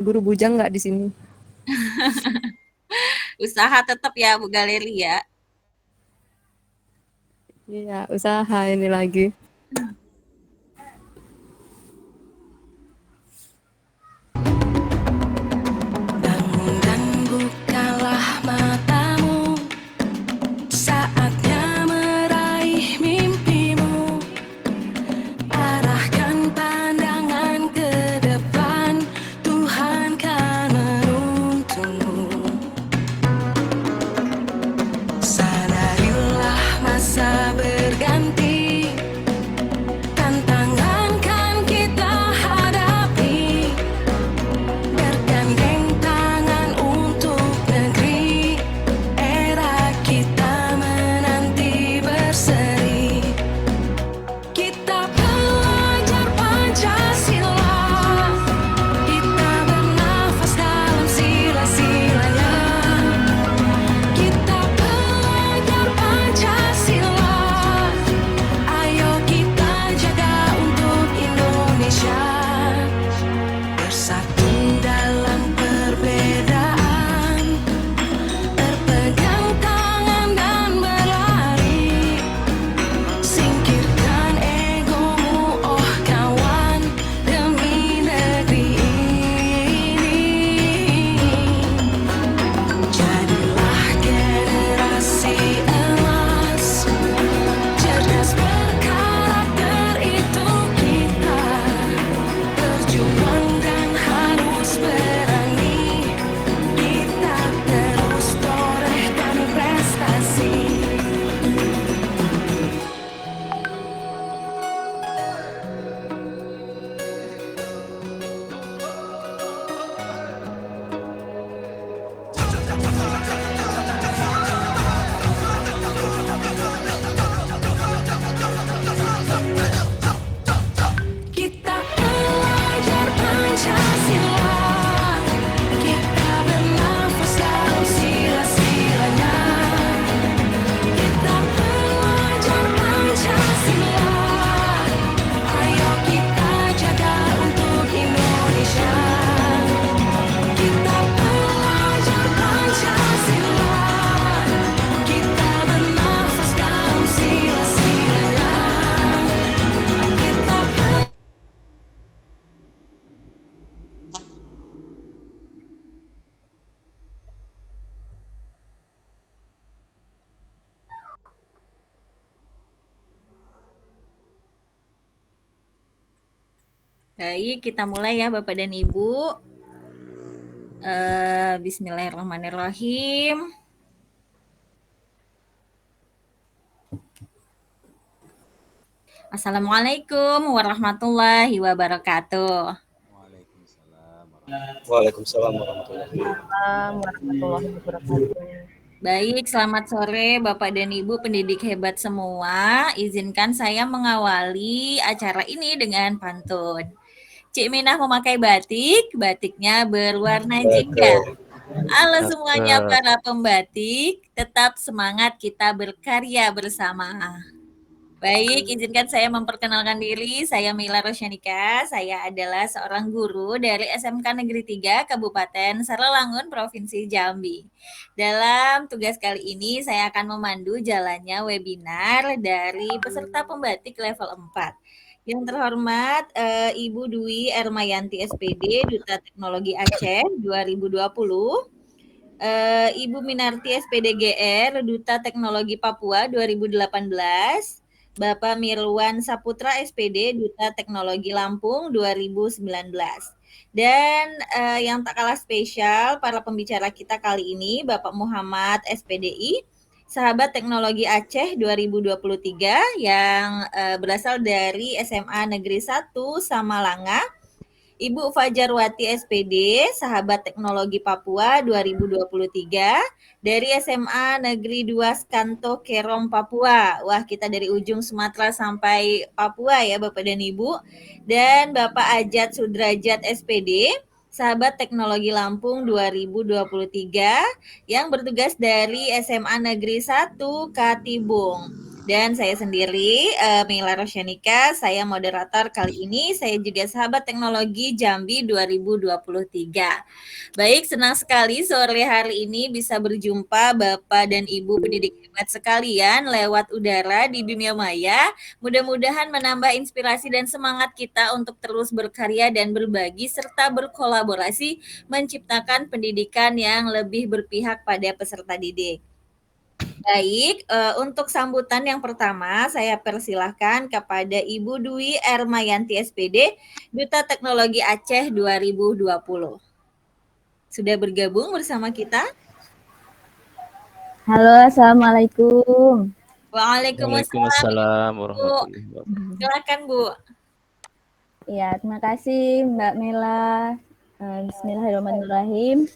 guru bujang nggak di sini? Usaha tetap ya Bu Galeri ya. Iya, usaha ini lagi. Bangun dan bukalah matamu, saatnya meraih mimpimu. Arahkan pandangan ke depan, Tuhan kan menuntunmu. Sadarilah masa berganti, tantangan kan kita hadapi. Bergandeng tangan untuk negeri, era kita menanti berseri. Kita belajar Pancasila, kita bernafas dalam sila-silanya. Kita belajar Pancasila, ayo kita jaga untuk Indonesia. Bersatu dalam perbedaan, berpegang tangan dan berlari. Singkirkan egomu, oh kawan, demi negeri ini. Jadilah generasi emas, cerdas berkarakter itu kita. Berjuang dan harus berani, kita terus torehkan prestasi. Kita belajar Pancasila, kita bernafas dalam sila-silanya. Kita belajar Pancasila, ayo kita jaga untuk Indonesia. Kita belajar Pancasila, kita bernafas dalam sila-silanya. Kita Baik, kita mulai ya Bapak dan Ibu. Bismillahirrahmanirrahim. Assalamualaikum warahmatullahi wabarakatuh. Waalaikumsalam warahmatullahi Warahmatullahi wabarakatuh. Baik, selamat sore Bapak dan Ibu pendidik hebat semua. Izinkan saya mengawali acara ini dengan pantun. Cik Minah memakai batik, batiknya berwarna jingga. Halo semuanya para pembatik, tetap semangat kita berkarya bersama. Baik, izinkan saya memperkenalkan diri. Saya Mila Rosyanika. Saya adalah seorang guru dari SMK Negeri 3 Kabupaten Saralangun, Provinsi Jambi. Dalam tugas kali ini, saya akan memandu jalannya webinar dari peserta pembatik level 4. Yang terhormat, Ibu Dwi Ermayanti SPD, Duta Teknologi Aceh 2020. Ibu Minarti SPDGR, Duta Teknologi Papua 2018. Bapak Mirwan Saputra SPD, Duta Teknologi Lampung 2019. Dan yang tak kalah spesial, para pembicara kita kali ini, Bapak Muhammad SPDI, Sahabat Teknologi Aceh 2023 yang berasal dari SMA Negeri 1 Samalanga. Ibu Fajarwati SPD, Sahabat Teknologi Papua 2023 dari SMA Negeri 2 Skanto Kerom Papua. Wah, kita dari ujung Sumatera sampai Papua ya Bapak dan Ibu. Dan Bapak Ajat Sudrajat SPD, Sahabat Teknologi Lampung 2023 yang bertugas dari SMA Negeri 1 Katibung. Dan saya sendiri, Mila Rosyanika, saya moderator kali ini. Saya juga sahabat teknologi Jambi 2023. Baik, senang sekali sore hari ini bisa berjumpa Bapak dan Ibu pendidik hebat sekalian lewat udara di dunia maya. Mudah-mudahan menambah inspirasi dan semangat kita untuk terus berkarya dan berbagi serta berkolaborasi menciptakan pendidikan yang lebih berpihak pada peserta didik. Baik, untuk sambutan yang pertama saya persilahkan kepada Ibu Dwi Ermayanti SPD, Duta Teknologi Aceh 2020. Sudah bergabung bersama kita? Halo, assalamualaikum. Waalaikumsalam. Waalaikumsalam warahmatullahi wabarakatuh. Silakan Bu. Ya, terima kasih Mbak Mela. Bismillahirrahmanirrahim.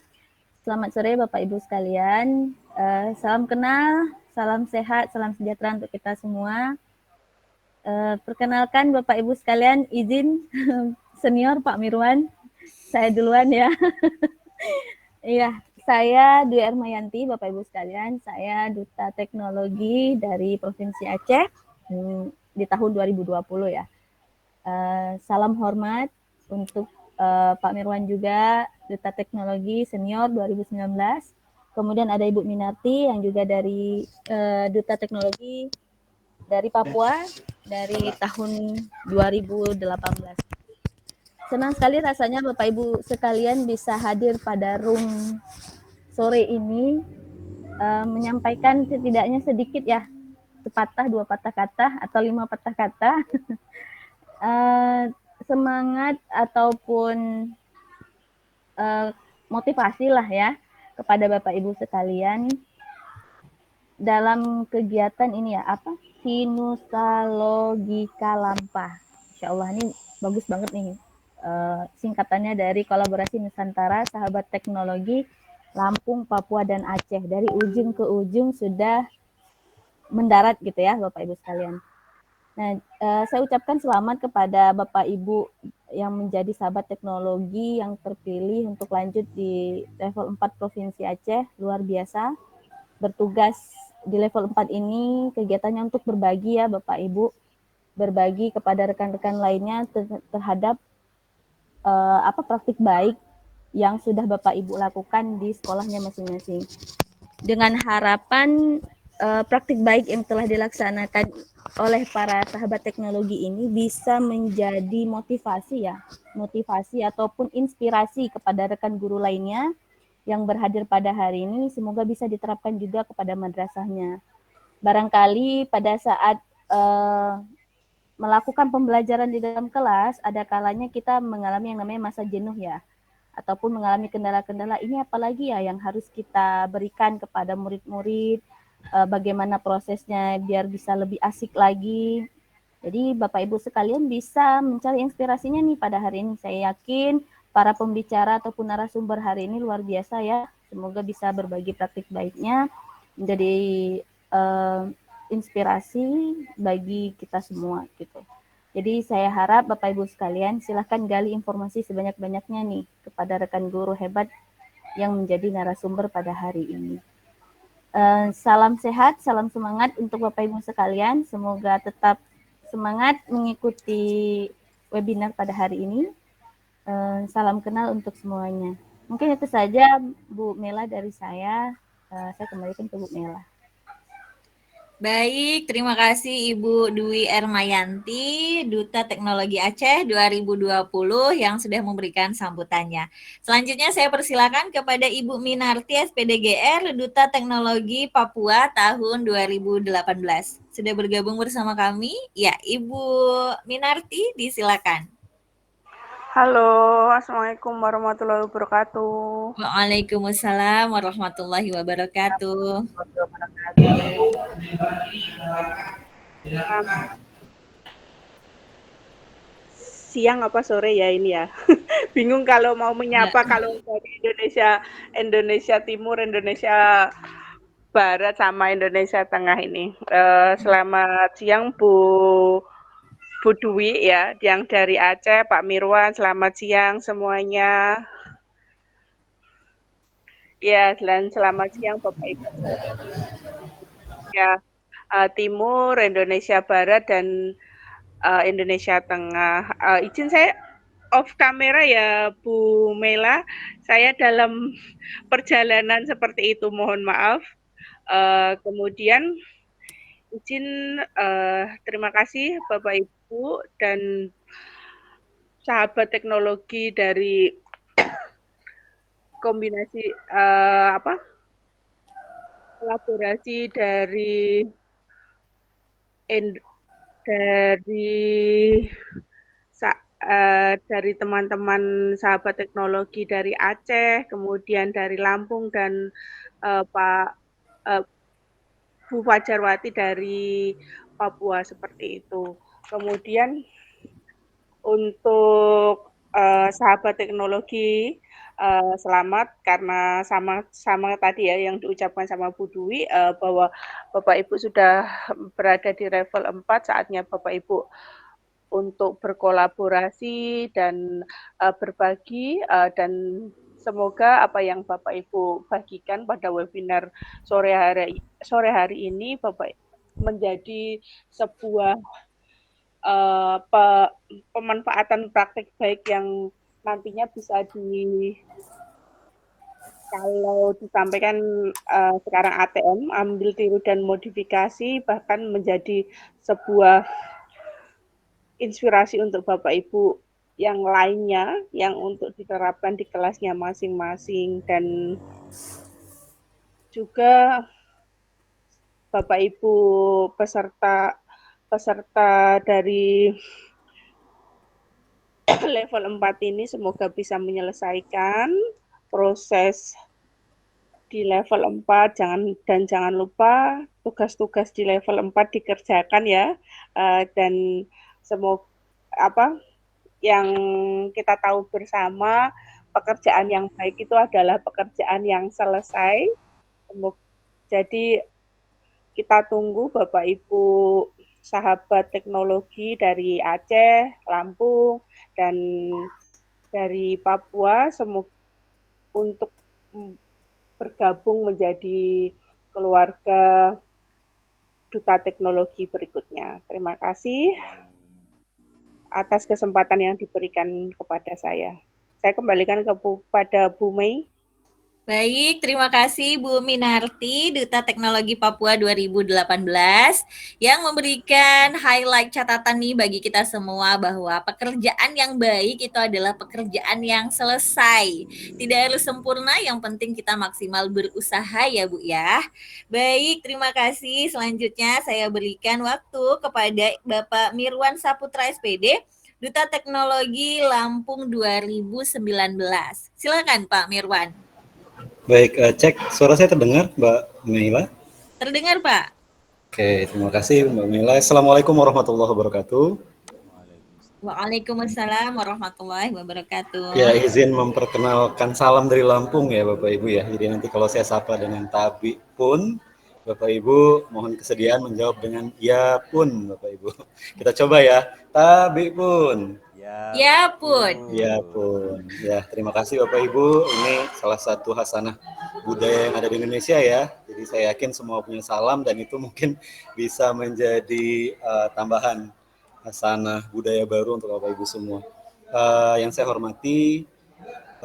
Selamat sore Bapak Ibu sekalian. Salam kenal, salam sehat, salam sejahtera untuk kita semua. Perkenalkan Bapak Ibu sekalian, izin senior Pak Mirwan. Saya duluan ya. Iya, saya Dwi Ermayanti, Bapak Ibu sekalian. Saya Duta Teknologi dari Provinsi Aceh di tahun 2020 ya. Salam hormat untuk Pak Mirwan juga, Duta Teknologi Senior 2019. Kemudian ada Ibu Minarti yang juga dari Duta Teknologi dari Papua dari tahun 2018. Senang sekali rasanya Bapak Ibu sekalian bisa hadir pada room sore ini menyampaikan setidaknya sedikit ya, sepatah, dua patah kata atau 5 patah kata semangat ataupun motivasi lah ya kepada Bapak Ibu sekalian dalam kegiatan ini ya, apa? Sinusa Logika Lampah. Insya Allah ini bagus banget nih. Singkatannya dari kolaborasi Nusantara Sahabat Teknologi Lampung, Papua, dan Aceh. Dari ujung ke ujung sudah mendarat gitu ya Bapak Ibu sekalian. Nah, saya ucapkan selamat kepada Bapak Ibu yang menjadi sahabat teknologi yang terpilih untuk lanjut di level 4 Provinsi Aceh, luar biasa. Bertugas di level 4 ini kegiatannya untuk berbagi ya Bapak Ibu, berbagi kepada rekan-rekan lainnya terhadap praktik baik yang sudah Bapak Ibu lakukan di sekolahnya masing-masing. Dengan harapan praktik baik yang telah dilaksanakan oleh para sahabat teknologi ini bisa menjadi motivasi ataupun inspirasi kepada rekan guru lainnya yang berhadir pada hari ini, semoga bisa diterapkan juga kepada madrasahnya. Barangkali pada saat melakukan pembelajaran di dalam kelas, ada kalanya kita mengalami yang namanya masa jenuh ya, ataupun mengalami kendala-kendala. Ini apalagi ya yang harus kita berikan kepada murid-murid, bagaimana prosesnya biar bisa lebih asik lagi. Jadi Bapak Ibu sekalian bisa mencari inspirasinya nih pada hari ini. Saya yakin para pembicara ataupun narasumber hari ini luar biasa ya. Semoga bisa berbagi praktik baiknya menjadi inspirasi bagi kita semua gitu. Jadi saya harap Bapak Ibu sekalian silahkan gali informasi sebanyak-banyaknya nih kepada rekan guru hebat yang menjadi narasumber pada hari ini. Salam sehat, salam semangat untuk Bapak Ibu sekalian. Semoga tetap semangat mengikuti webinar pada hari ini. Salam kenal untuk semuanya. Mungkin itu saja Bu Mela dari saya. Saya kembalikan ke Bu Mela. Baik, terima kasih Ibu Dwi Ermayanti, Duta Teknologi Aceh 2020 yang sudah memberikan sambutannya. Selanjutnya saya persilakan kepada Ibu Minarti SPDGR, Duta Teknologi Papua tahun 2018. Sudah bergabung bersama kami? Ya, Ibu Minarti, disilakan. Halo, Assalamualaikum warahmatullahi wabarakatuh. Waalaikumsalam warahmatullahi wabarakatuh. Siang apa sore ya ini ya? Bingung kalau mau menyapa kalau dari Indonesia Timur, Indonesia Barat sama Indonesia Tengah ini. Selamat siang Bu Dwi ya, yang dari Aceh, Pak Mirwan, selamat siang semuanya. Ya, dan selamat siang Bapak Ibu. Ya, Timur, Indonesia Barat, dan Indonesia Tengah. Izin saya off kamera ya Bu Mela, saya dalam perjalanan seperti itu, mohon maaf. Kemudian izin terima kasih Bapak Ibu dan sahabat teknologi dari kombinasi kolaborasi dari teman-teman sahabat teknologi dari Aceh, kemudian dari Lampung, dan Bu Fajarwati dari Papua, seperti itu. Kemudian untuk sahabat teknologi, selamat, karena sama tadi ya yang diucapkan sama Bu Dwi, bahwa Bapak Ibu sudah berada di level 4, saatnya Bapak Ibu untuk berkolaborasi dan berbagi, dan semoga apa yang Bapak Ibu bagikan pada webinar sore hari ini Bapak menjadi sebuah pemanfaatan praktik baik yang nantinya bisa kalau disampaikan sekarang ATM, ambil tiru dan modifikasi, bahkan menjadi sebuah inspirasi untuk Bapak Ibu yang lainnya yang untuk diterapkan di kelasnya masing-masing, dan juga Bapak Ibu peserta dari level 4 ini semoga bisa menyelesaikan proses di level 4, jangan lupa tugas-tugas di level 4 dikerjakan ya, dan semoga yang kita tahu bersama, pekerjaan yang baik itu adalah pekerjaan yang selesai. Jadi kita tunggu Bapak Ibu sahabat teknologi dari Aceh, Lampung, dan dari Papua untuk bergabung menjadi keluarga Duta Teknologi berikutnya. Terima kasih atas kesempatan yang diberikan kepada saya. Saya kembalikan kepada Bu Mei. Baik, terima kasih Bu Minarti, Duta Teknologi Papua 2018, yang memberikan highlight catatan nih bagi kita semua bahwa pekerjaan yang baik itu adalah pekerjaan yang selesai. Tidak harus sempurna, yang penting kita maksimal berusaha ya Bu ya. Baik, terima kasih. Selanjutnya saya berikan waktu kepada Bapak Mirwan Saputra SPD, Duta Teknologi Lampung 2019. Silakan Pak Mirwan. Baik, cek suara saya terdengar, Mbak Mila? Terdengar, Pak. Oke, terima kasih Mbak Mila. Assalamualaikum warahmatullahi wabarakatuh. Waalaikumsalam warahmatullahi wabarakatuh. Ya, izin memperkenalkan salam dari Lampung ya Bapak Ibu ya. Jadi nanti kalau saya sapa dengan Tabi pun, Bapak Ibu mohon kesediaan menjawab dengan ya pun Bapak Ibu. Kita coba ya, Tabi pun. Ya pun. Ya pun. Ya, terima kasih Bapak Ibu. Ini salah satu hasanah budaya yang ada di Indonesia ya. Jadi saya yakin semua punya salam dan itu mungkin bisa menjadi tambahan hasanah budaya baru untuk Bapak Ibu semua. Yang saya hormati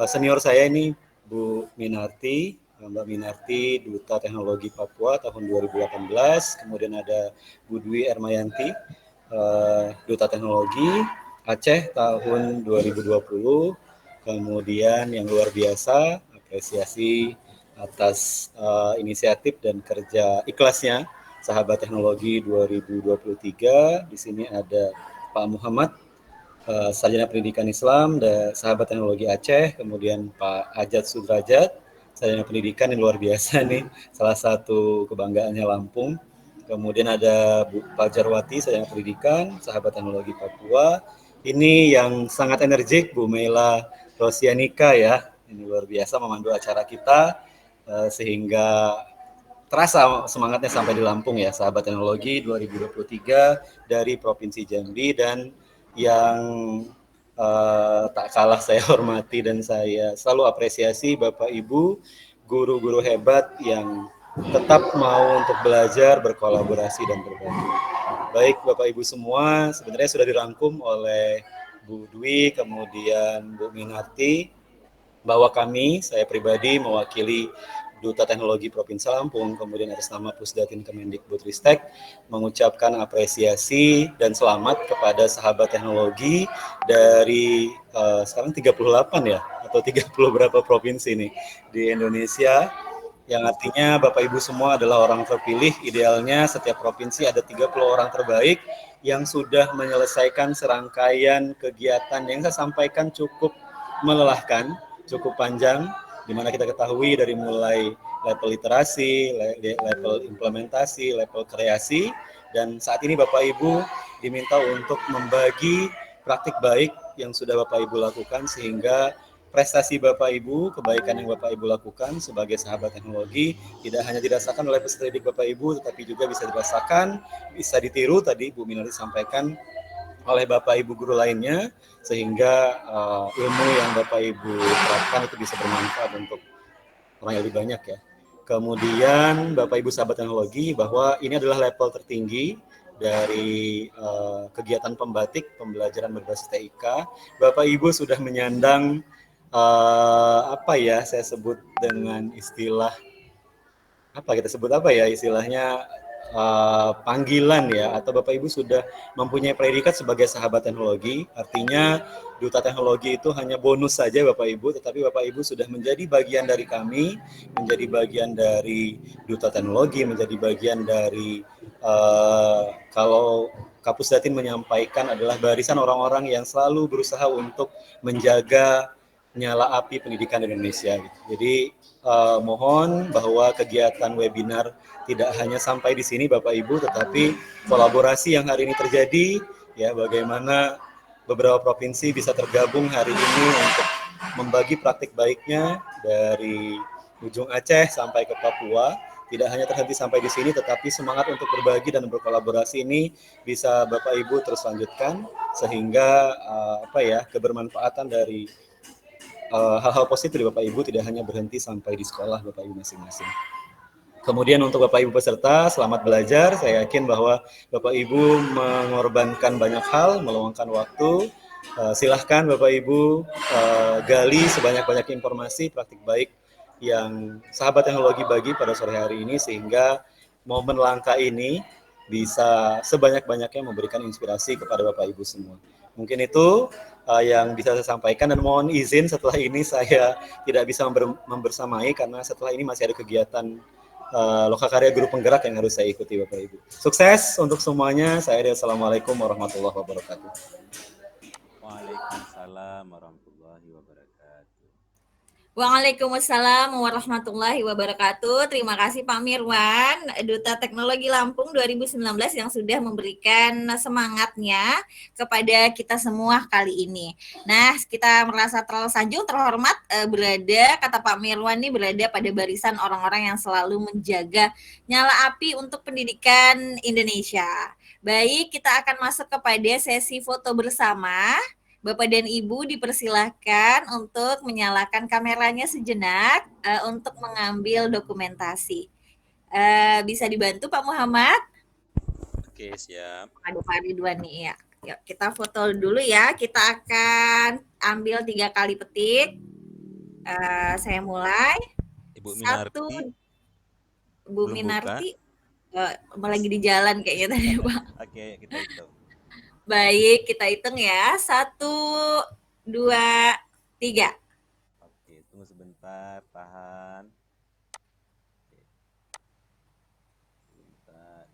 senior saya ini Bu Minarti, Mbak Minarti, Duta Teknologi Papua tahun 2018. Kemudian ada Bu Dwi Ermayanti, Duta Teknologi Aceh tahun 2020, kemudian yang luar biasa, apresiasi atas inisiatif dan kerja ikhlasnya Sahabat Teknologi 2023. Di sini ada Pak Muhammad, Sarjana Pendidikan Islam, dan Sahabat Teknologi Aceh, kemudian Pak Ajat Sudrajat, Sarjana Pendidikan yang luar biasa nih, salah satu kebanggaannya Lampung. Kemudian ada Bu Fajarwati, Sarjana Pendidikan, Sahabat Teknologi Papua. Ini yang sangat energik, Bu Mela Rosianika ya, ini luar biasa memandu acara kita, sehingga terasa semangatnya sampai di Lampung ya, Sahabat Teknologi 2023 dari Provinsi Jambi. Dan yang tak kalah saya hormati dan saya selalu apresiasi Bapak Ibu, guru-guru hebat yang tetap mau untuk belajar, berkolaborasi, dan berbagi. Baik Bapak Ibu semua, sebenarnya sudah dirangkum oleh Bu Dwi, kemudian Bu Minarti, bahwa kami, saya pribadi mewakili Duta Teknologi Provinsi Lampung, kemudian atas nama Pusdatin Kemendikbudristek, mengucapkan apresiasi dan selamat kepada sahabat teknologi dari sekarang 38 ya, atau 30 berapa provinsi nih di Indonesia, yang artinya Bapak Ibu semua adalah orang terpilih. Idealnya setiap provinsi ada 30 orang terbaik yang sudah menyelesaikan serangkaian kegiatan yang saya sampaikan cukup melelahkan, cukup panjang, di mana kita ketahui dari mulai level literasi, level implementasi, level kreasi, dan saat ini Bapak Ibu diminta untuk membagi praktik baik yang sudah Bapak Ibu lakukan, sehingga prestasi Bapak Ibu, kebaikan yang Bapak Ibu lakukan sebagai sahabat teknologi tidak hanya dirasakan oleh peserta didik Bapak Ibu, tetapi juga bisa dirasakan, bisa ditiru tadi Bu Minarti sampaikan oleh Bapak Ibu guru lainnya, sehingga ilmu yang Bapak Ibu terapkan itu bisa bermanfaat untuk orang yang lebih banyak ya. Kemudian Bapak Ibu sahabat teknologi, bahwa ini adalah level tertinggi dari kegiatan pembatik, pembelajaran berbasis TIK. Bapak Ibu sudah menyandang apa ya, saya sebut dengan istilah apa kita sebut apa ya istilahnya, panggilan ya, atau Bapak Ibu sudah mempunyai predikat sebagai sahabat teknologi. Artinya Duta Teknologi itu hanya bonus saja Bapak Ibu, tetapi Bapak Ibu sudah menjadi bagian dari kami, menjadi bagian dari Duta Teknologi, menjadi bagian dari kalau Kapus Datin menyampaikan adalah barisan orang-orang yang selalu berusaha untuk menjaga nyala api pendidikan Indonesia. Jadi mohon bahwa kegiatan webinar tidak hanya sampai di sini Bapak Ibu, tetapi kolaborasi yang hari ini terjadi, ya bagaimana beberapa provinsi bisa tergabung hari ini untuk membagi praktik baiknya dari ujung Aceh sampai ke Papua. Tidak hanya terhenti sampai di sini, tetapi semangat untuk berbagi dan berkolaborasi ini bisa Bapak Ibu terus lanjutkan, sehingga kebermanfaatan dari hal-hal positif dari Bapak Ibu tidak hanya berhenti sampai di sekolah Bapak Ibu masing-masing. Kemudian untuk Bapak Ibu peserta, selamat belajar. Saya yakin bahwa Bapak Ibu mengorbankan banyak hal, meluangkan waktu. Silahkan Bapak Ibu gali sebanyak-banyak informasi, praktik baik yang sahabat teknologi bagi pada sore hari ini, sehingga momen langka ini bisa sebanyak-banyaknya memberikan inspirasi kepada Bapak Ibu semua. Mungkin itu yang bisa saya sampaikan, dan mohon izin setelah ini saya tidak bisa membersamai karena setelah ini masih ada kegiatan Lokakarya Guru Penggerak yang harus saya ikuti Bapak Ibu. Sukses untuk semuanya. Saya Ria. Assalamualaikum warahmatullahi wabarakatuh. Waalaikumsalam warahmatullahi wabarakatuh. Waalaikumsalam warahmatullahi wabarakatuh. Terima kasih Pak Mirwan, Duta Teknologi Lampung 2019 yang sudah memberikan semangatnya kepada kita semua kali ini. Nah, kita merasa tersanjung, terhormat berada, kata Pak Mirwan ini berada pada barisan orang-orang yang selalu menjaga nyala api untuk pendidikan Indonesia. Baik, kita akan masuk kepada sesi foto bersama. Bapak dan Ibu dipersilahkan untuk menyalakan kameranya sejenak untuk mengambil dokumentasi. Bisa dibantu Pak Muhammad? Oke, siap. Aduh Pak Ridwan nih ya. Yuk kita foto dulu ya. Kita akan ambil 3 kali petik. Saya mulai. Ibu Satu, Minarti. Bu Minarti lagi di jalan kayaknya tadi Pak. Oke, kita hitung. Baik, kita hitung ya. 1, 2, 3. Oke, tunggu sebentar, tahan. Oke. Sebentar.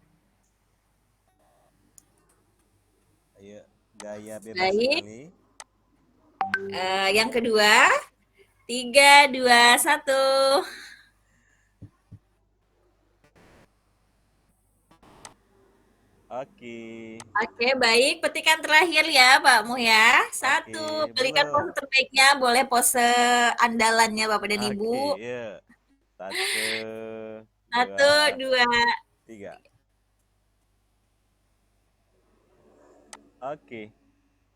Ayo, gaya bebas sekali. Yang kedua, 3, 2, 1. Oke, baik. Petikan terakhir ya, Pak Muh ya. 1, berikan pose terbaiknya. Boleh pose andalannya Bapak dan Ibu. Oke, ya. 1, 2, 3. Oke.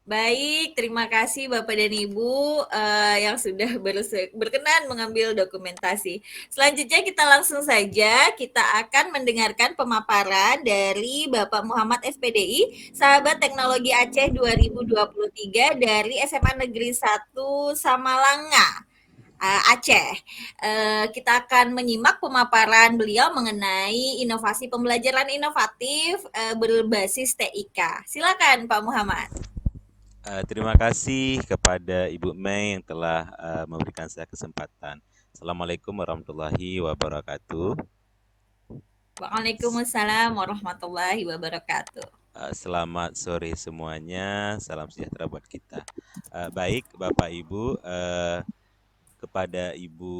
Baik, terima kasih Bapak dan Ibu yang sudah berkenan mengambil dokumentasi. Selanjutnya kita langsung saja, kita akan mendengarkan pemaparan dari Bapak Muhammad SPDI, Sahabat Teknologi Aceh 2023 dari SMA Negeri 1 Samalanga. Aceh. Kita akan menyimak pemaparan beliau mengenai inovasi pembelajaran inovatif berbasis TIK. Silakan Pak Muhammad. Terima kasih kepada Ibu Mei yang telah memberikan saya kesempatan. Assalamualaikum warahmatullahi wabarakatuh. Waalaikumsalam warahmatullahi wabarakatuh. Selamat sore semuanya, salam sejahtera buat kita. Baik, Bapak Ibu, kepada Ibu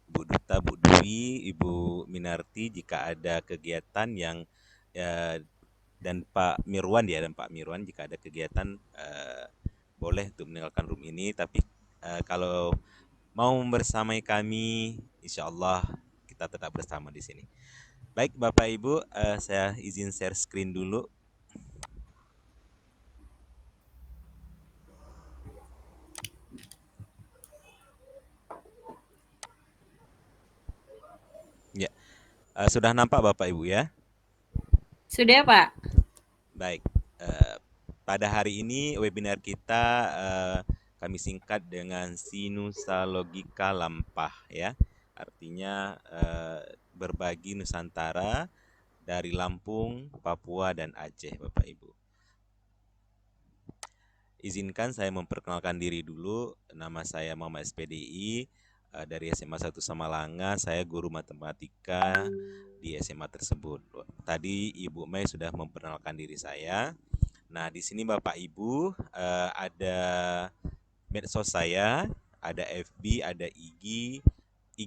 Duta, Bu Dwi, Ibu Minarti, jika ada kegiatan yang dan Pak Mirwan jika ada kegiatan boleh untuk meninggalkan room ini, tapi kalau mau bersamai kami, insya Allah kita tetap bersama di sini. Baik Bapak Ibu, saya izin share screen dulu. Ya, sudah nampak Bapak Ibu ya? Sudah Pak. Baik, pada hari ini webinar kita kami singkat dengan Sinusa Logika Lampah ya. Artinya berbagi Nusantara dari Lampung, Papua, dan Aceh Bapak Ibu. Izinkan saya memperkenalkan diri dulu. Nama saya Muhammad SPDI dari SMA 1 Samalanga. Saya guru matematika di SMA tersebut. Tadi Ibu Mei sudah memperkenalkan diri saya. Nah, di sini Bapak Ibu ada medsos saya, ada FB, ada IG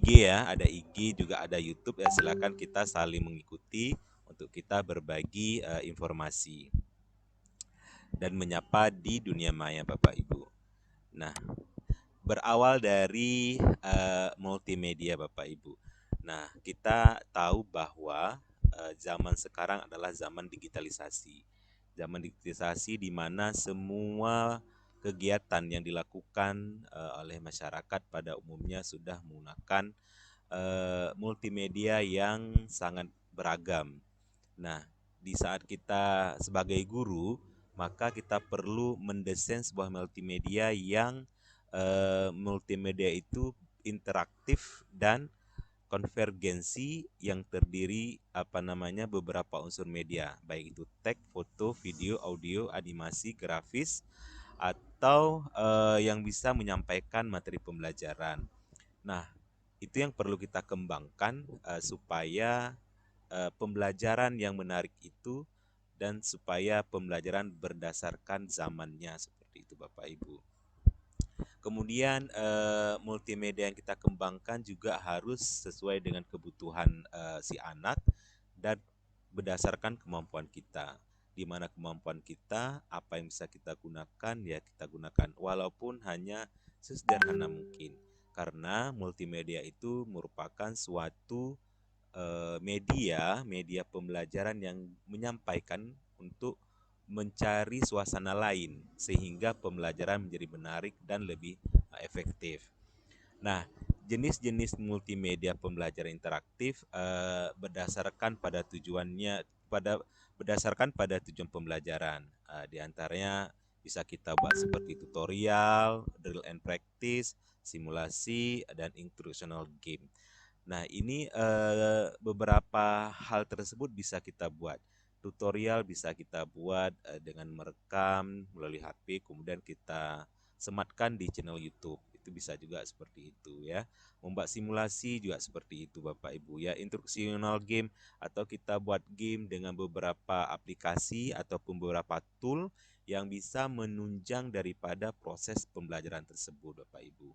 ya, ada IG juga ada YouTube ya. Silakan kita saling mengikuti untuk kita berbagi informasi dan menyapa di dunia maya Bapak Ibu. Nah, berawal dari multimedia Bapak Ibu. Nah, kita tahu bahwa zaman sekarang adalah zaman digitalisasi. Zaman digitalisasi di mana semua kegiatan yang dilakukan oleh masyarakat pada umumnya sudah menggunakan multimedia yang sangat beragam. Nah, di saat kita sebagai guru, maka kita perlu mendesain sebuah multimedia yang multimedia itu interaktif dan konvergensi yang terdiri beberapa unsur media, baik itu teks, foto, video, audio, animasi, grafis, atau yang bisa menyampaikan materi pembelajaran. Nah, itu yang perlu kita kembangkan supaya pembelajaran yang menarik itu dan supaya pembelajaran berdasarkan zamannya seperti itu Bapak Ibu. Kemudian multimedia yang kita kembangkan juga harus sesuai dengan kebutuhan si anak dan berdasarkan kemampuan kita. Di mana kemampuan kita, apa yang bisa kita gunakan, ya kita gunakan. Walaupun hanya sesederhana mungkin. Karena multimedia itu merupakan suatu media pembelajaran yang menyampaikan untuk mencari suasana lain sehingga pembelajaran menjadi menarik dan lebih efektif. Nah, jenis-jenis multimedia pembelajaran interaktif berdasarkan pada tujuan pembelajaran. Di antaranya bisa kita buat seperti tutorial, drill and practice, simulasi, dan instructional game. Nah, ini beberapa hal tersebut bisa kita buat. Tutorial bisa kita buat dengan merekam melalui HP, kemudian kita sematkan di channel YouTube. Itu bisa juga seperti itu ya. Membuat simulasi juga seperti itu Bapak Ibu ya. Instructional game atau kita buat game dengan beberapa aplikasi ataupun beberapa tool yang bisa menunjang daripada proses pembelajaran tersebut Bapak Ibu.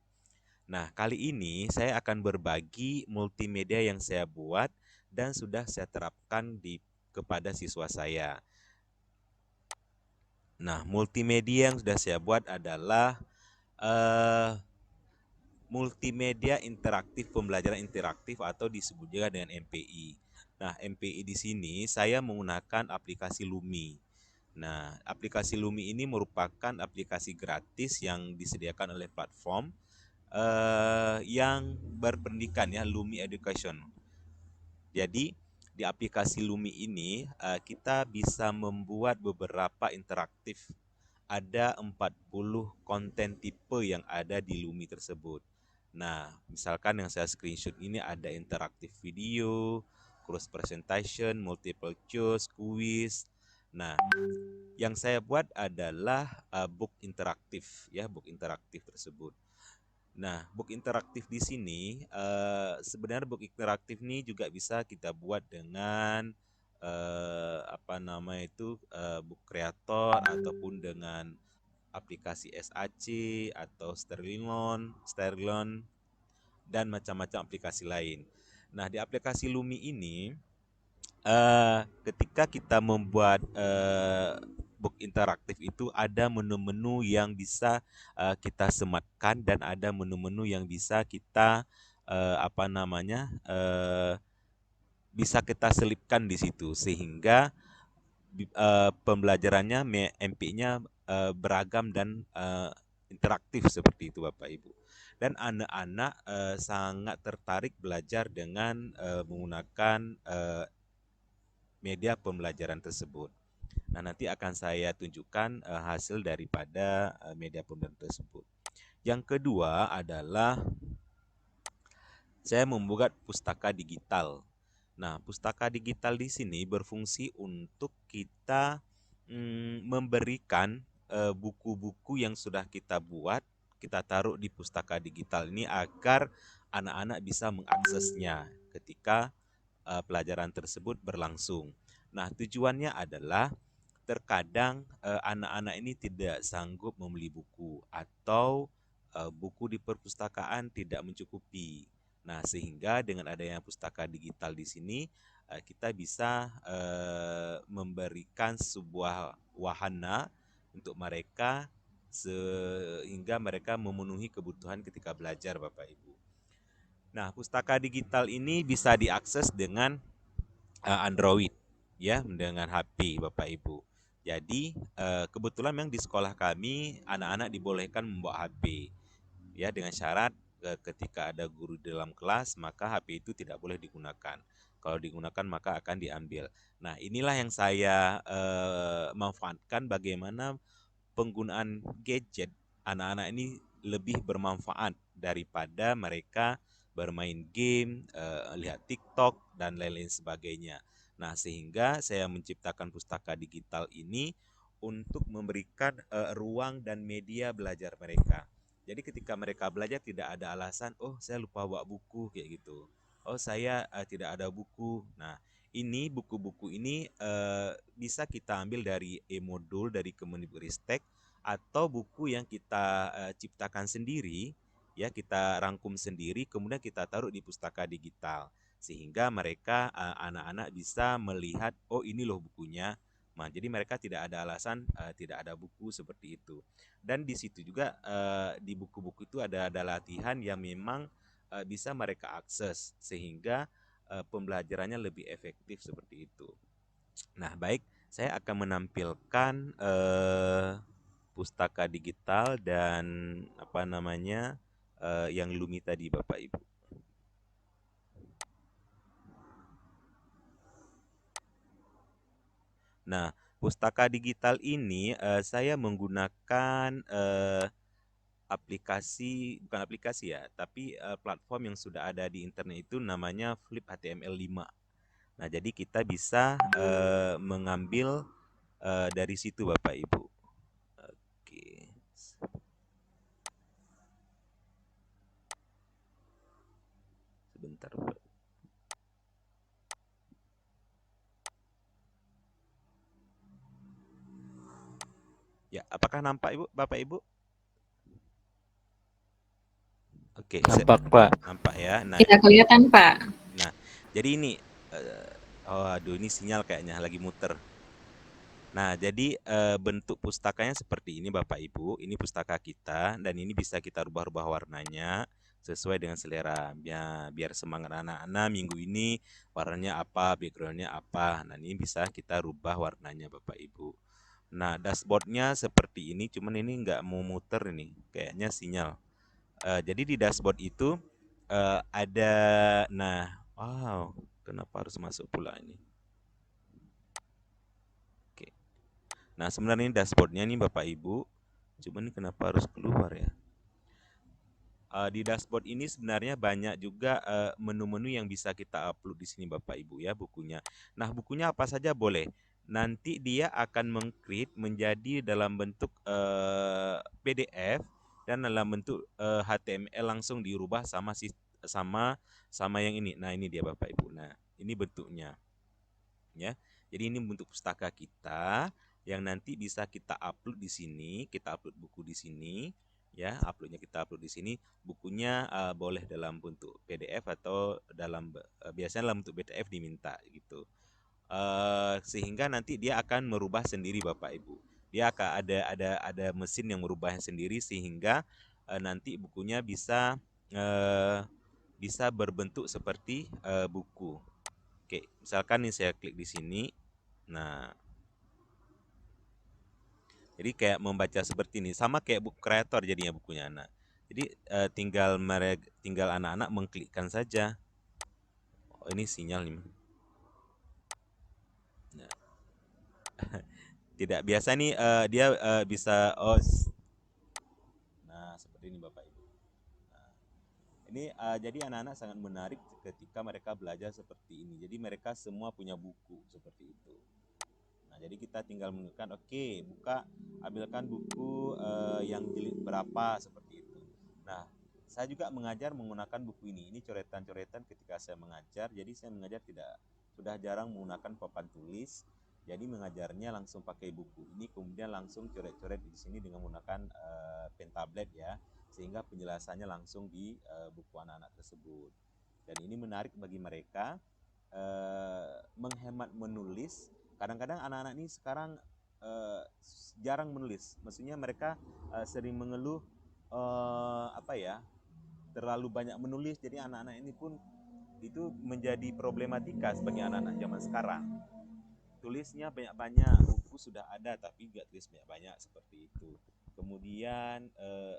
Nah, kali ini saya akan berbagi multimedia yang saya buat dan sudah saya terapkan kepada siswa saya. Nah, multimedia yang sudah saya buat adalah multimedia interaktif, pembelajaran interaktif atau disebut juga dengan MPI. Nah, MPI di sini saya menggunakan aplikasi Lumi. Nah, aplikasi Lumi ini merupakan aplikasi gratis yang disediakan oleh platform yang berpendidikan ya, Lumi Education. Jadi di aplikasi Lumi ini kita bisa membuat beberapa interaktif. Ada 40 konten tipe yang ada di Lumi tersebut. Nah, misalkan yang saya screenshot ini ada interaktif video, cross presentation, multiple choice, quiz. Nah, yang saya buat adalah book interaktif ya, book interaktif tersebut. Nah, book interaktif di sini sebenarnya book interaktif ini juga bisa kita buat dengan book creator ataupun dengan aplikasi SAC atau Sterlon dan macam-macam aplikasi lain. Nah, di aplikasi Lumi ini ketika kita membuat book interaktif itu ada menu-menu yang bisa kita sematkan dan ada menu-menu yang bisa kita bisa kita selipkan di situ sehingga pembelajarannya MP-nya beragam dan interaktif seperti itu Bapak Ibu. Dan anak-anak sangat tertarik belajar dengan menggunakan media pembelajaran tersebut. Nah, nanti akan saya tunjukkan hasil daripada media pembelajaran tersebut. Yang kedua adalah saya membuat pustaka digital. Nah, pustaka digital di sini berfungsi untuk kita memberikan buku-buku yang sudah kita buat, kita taruh di pustaka digital ini agar anak-anak bisa mengaksesnya ketika pelajaran tersebut berlangsung. Nah, tujuannya adalah terkadang anak-anak ini tidak sanggup membeli buku atau buku di perpustakaan tidak mencukupi. Nah, sehingga dengan adanya pustaka digital di sini kita bisa memberikan sebuah wahana untuk mereka sehingga mereka memenuhi kebutuhan ketika belajar Bapak Ibu. Nah, pustaka digital ini bisa diakses dengan Android ya, dengan HP Bapak Ibu. Jadi kebetulan memang di sekolah kami anak-anak dibolehkan membawa HP ya, dengan syarat ketika ada guru di dalam kelas maka HP itu tidak boleh digunakan. Kalau digunakan maka akan diambil. Nah, inilah yang saya manfaatkan bagaimana penggunaan gadget anak-anak ini lebih bermanfaat daripada mereka bermain game, lihat TikTok dan lain-lain sebagainya. Nah, sehingga saya menciptakan pustaka digital ini untuk memberikan ruang dan media belajar mereka. Jadi ketika mereka belajar tidak ada alasan, oh saya lupa bawa buku kayak gitu. Oh saya tidak ada buku. Nah, ini buku-buku ini bisa kita ambil dari e-modul dari Kemendikbudristek atau buku yang kita ciptakan sendiri, ya kita rangkum sendiri, kemudian kita taruh di pustaka digital sehingga mereka anak-anak bisa melihat, oh ini loh bukunya. Nah, jadi mereka tidak ada alasan tidak ada buku seperti itu. Dan di situ juga di buku-buku itu ada latihan yang memang bisa mereka akses sehingga pembelajarannya lebih efektif seperti itu. Nah, baik, saya akan menampilkan pustaka digital dan yang Lumi tadi Bapak Ibu. Nah, pustaka digital ini saya menggunakan bukan aplikasi ya, tapi platform yang sudah ada di internet itu namanya Flip HTML5. Nah, jadi kita bisa mengambil dari situ Bapak Ibu. Oke. Sebentar Bapak. Ya, apakah nampak Ibu, Bapak Ibu? Oke, Nampak Pak. nampak ya. Nah, Tidak kelihatan, Pak. Nah, jadi ini ini sinyal kayaknya lagi muter. Nah, jadi bentuk pustakanya seperti ini Bapak Ibu. Ini pustaka kita dan ini bisa kita rubah-rubah warnanya sesuai dengan selera. Biar semangat anak-anak minggu ini warnanya apa, backgroundnya apa. Nah, ini bisa kita rubah warnanya Bapak Ibu. Nah, dashboardnya seperti ini, cuman ini nggak mau muter ini, kayaknya sinyal. Jadi di dashboard itu ada, nah, wow, kenapa harus masuk pula ini? Oke. Nah, sebenarnya ini dashboardnya nih Bapak Ibu, cuman ini kenapa harus keluar ya? Di dashboard ini sebenarnya banyak juga menu-menu yang bisa kita upload di sini Bapak Ibu ya bukunya. Nah, bukunya apa saja boleh. Nanti dia akan meng-create menjadi dalam bentuk PDF dan dalam bentuk HTML langsung dirubah sama sama yang ini. Nah, ini dia Bapak Ibu. Nah, ini bentuknya ya. Jadi ini bentuk pustaka kita yang nanti bisa kita upload di sini, kita upload buku di sini, ya, kita upload di sini. Bukunya boleh dalam bentuk PDF atau biasanya dalam bentuk PDF diminta gitu. Sehingga nanti dia akan merubah sendiri Bapak Ibu. Dia akan ada mesin yang merubahnya sendiri sehingga nanti bukunya bisa berbentuk seperti buku. Oke, misalkan nih saya klik di sini. Nah, jadi kayak membaca seperti ini, sama kayak buku kreator jadinya bukunya anak. Jadi tinggal anak-anak mengklikkan saja. Oh, ini sinyal nih. Nah, tidak biasa nih dia bisa nah seperti ini Bapak Ibu. Nah, ini jadi anak-anak sangat menarik ketika mereka belajar seperti ini. Jadi mereka semua punya buku seperti itu. Nah, jadi kita tinggal menunjukkan, oke, ambilkan buku yang jilid berapa seperti itu. Nah, saya juga mengajar menggunakan buku ini. Ini coretan-coretan ketika saya mengajar. Jadi saya mengajar sudah jarang menggunakan papan tulis. Jadi mengajarnya langsung pakai buku. Ini kemudian langsung coret-coret di sini dengan menggunakan pen tablet ya, sehingga penjelasannya langsung di buku anak-anak tersebut. Dan ini menarik bagi mereka menghemat menulis. Kadang-kadang anak-anak ini sekarang jarang menulis. Maksudnya mereka sering mengeluh terlalu banyak menulis. Jadi anak-anak ini pun itu menjadi problematika sebagai anak-anak zaman sekarang. Tulisnya banyak-banyak, buku sudah ada tapi nggak tulis banyak-banyak seperti itu. Kemudian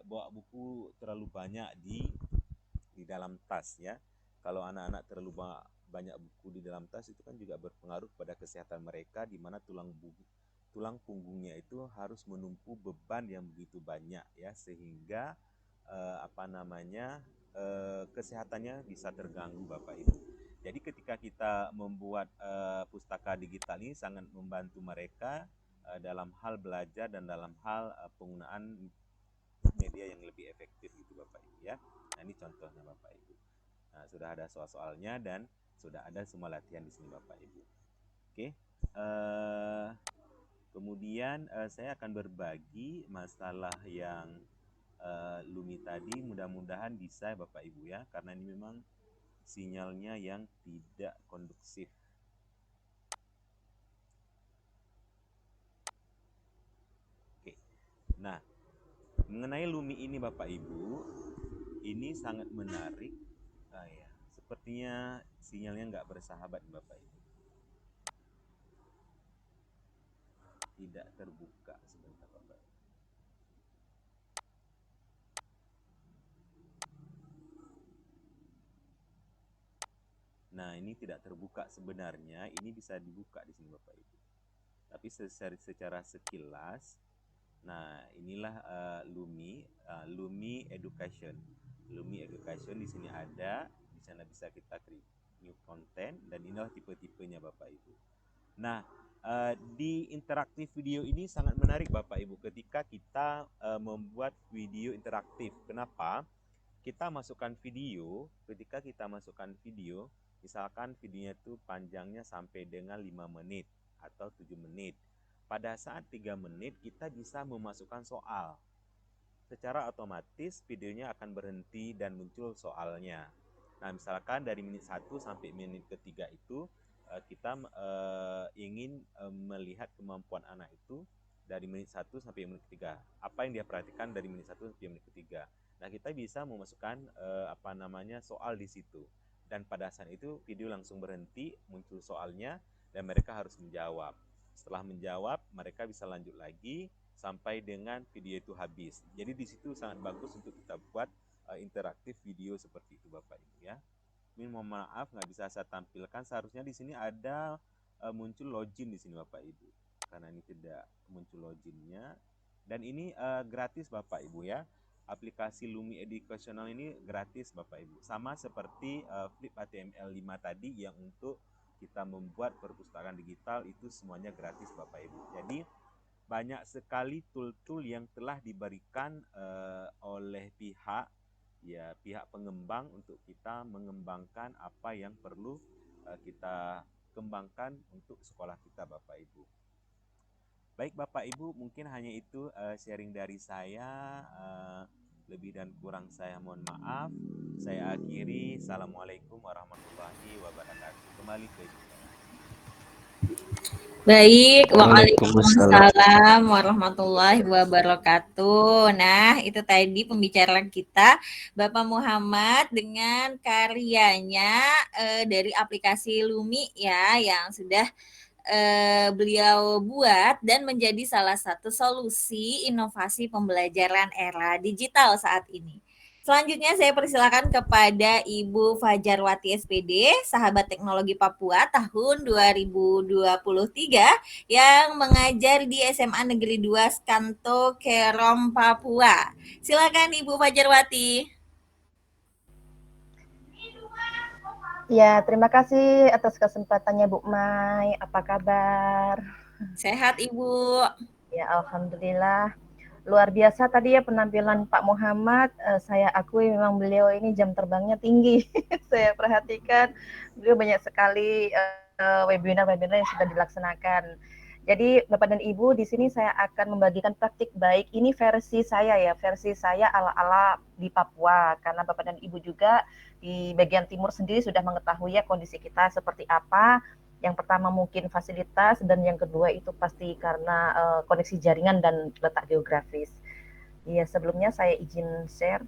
bawa buku terlalu banyak di dalam tas ya. Kalau anak-anak terlalu banyak buku di dalam tas itu kan juga berpengaruh pada kesehatan mereka, di mana tulang punggungnya itu harus menumpu beban yang begitu banyak ya, sehingga kesehatannya bisa terganggu Bapak Ibu. Jadi ketika kita membuat pustaka digital ini sangat membantu mereka dalam hal belajar dan dalam hal penggunaan media yang lebih efektif gitu Bapak Ibu ya. Nah, ini contohnya Bapak Ibu. Nah, sudah ada soal-soalnya dan sudah ada semua latihan di sini Bapak Ibu. Oke. Kemudian saya akan berbagi masalah yang Lumi tadi, mudah-mudahan bisa Bapak Ibu ya, karena ini memang sinyalnya yang tidak kondusif. Oke. Nah, mengenai Lumi ini Bapak Ibu, ini sangat menarik. Ya, sepertinya sinyalnya nggak bersahabat Bapak Ibu. Tidak terbuka sebentar Bapak. Nah, ini tidak terbuka sebenarnya, ini bisa dibuka di sini Bapak Ibu. Tapi secara sekilas, nah inilah Lumi Education. Lumi Education di sini ada, di sana bisa kita create new content dan inilah tipe-tipenya Bapak Ibu. Nah, di interaktif video ini sangat menarik Bapak Ibu ketika kita membuat video interaktif. Kenapa? Ketika kita masukkan video, misalkan videonya itu panjangnya sampai dengan 5 menit atau 7 menit. Pada saat 3 menit kita bisa memasukkan soal. Secara otomatis videonya akan berhenti dan muncul soalnya. Nah, misalkan dari menit 1 sampai menit ketiga itu kita ingin melihat kemampuan anak itu dari menit 1 sampai menit ketiga. Apa yang dia perhatikan dari menit 1 sampai menit ketiga. Nah, kita bisa memasukkan soal di situ. Dan pada saat itu video langsung berhenti, muncul soalnya dan mereka harus menjawab. Setelah menjawab, mereka bisa lanjut lagi sampai dengan video itu habis. Jadi di situ sangat bagus untuk kita buat interaktif video seperti itu Bapak Ibu ya. Ini mohon maaf nggak bisa saya tampilkan. Seharusnya di sini ada muncul login di sini Bapak Ibu. Karena ini tidak muncul loginnya. Dan ini gratis Bapak Ibu ya. Aplikasi Lumi Educational ini gratis Bapak Ibu. Sama seperti Flip HTML5 tadi yang untuk kita membuat perpustakaan digital itu semuanya gratis Bapak Ibu. Jadi banyak sekali tool-tool yang telah diberikan oleh pihak pengembang untuk kita mengembangkan apa yang perlu kita kembangkan untuk sekolah kita Bapak Ibu. Baik Bapak Ibu, mungkin hanya itu sharing dari saya. Lebih dan kurang saya mohon maaf. Saya akhiri. Assalamualaikum warahmatullahi wabarakatuh. Kembali ke Ibu. Baik, Waalaikumsalam. waalaikumsalam warahmatullahi wabarakatuh. Nah, itu tadi pembicaraan kita Bapak Muhammad dengan karyanya dari aplikasi Lumi ya yang sudah beliau buat dan menjadi salah satu solusi inovasi pembelajaran era digital saat ini. Selanjutnya saya persilakan kepada Ibu Fajarwati SPD, sahabat teknologi Papua tahun 2023 yang mengajar di SMA Negeri 2 Skanto Kerom Papua. Silakan Ibu Fajarwati. Ya, terima kasih atas kesempatannya Bu Mai. Apa kabar? Sehat Ibu. Ya, alhamdulillah. Luar biasa tadi ya penampilan Pak Muhammad. Saya akui memang beliau ini jam terbangnya tinggi. Saya perhatikan beliau banyak sekali webinar-webinar yang sudah dilaksanakan. Jadi Bapak dan Ibu, di sini saya akan membagikan praktik baik. Ini versi saya ya, versi saya ala-ala di Papua. Karena Bapak dan Ibu juga di bagian timur sendiri sudah mengetahui ya kondisi kita seperti apa. Yang pertama mungkin fasilitas, dan yang kedua itu pasti karena koneksi jaringan dan letak geografis. Iya, sebelumnya saya izin share.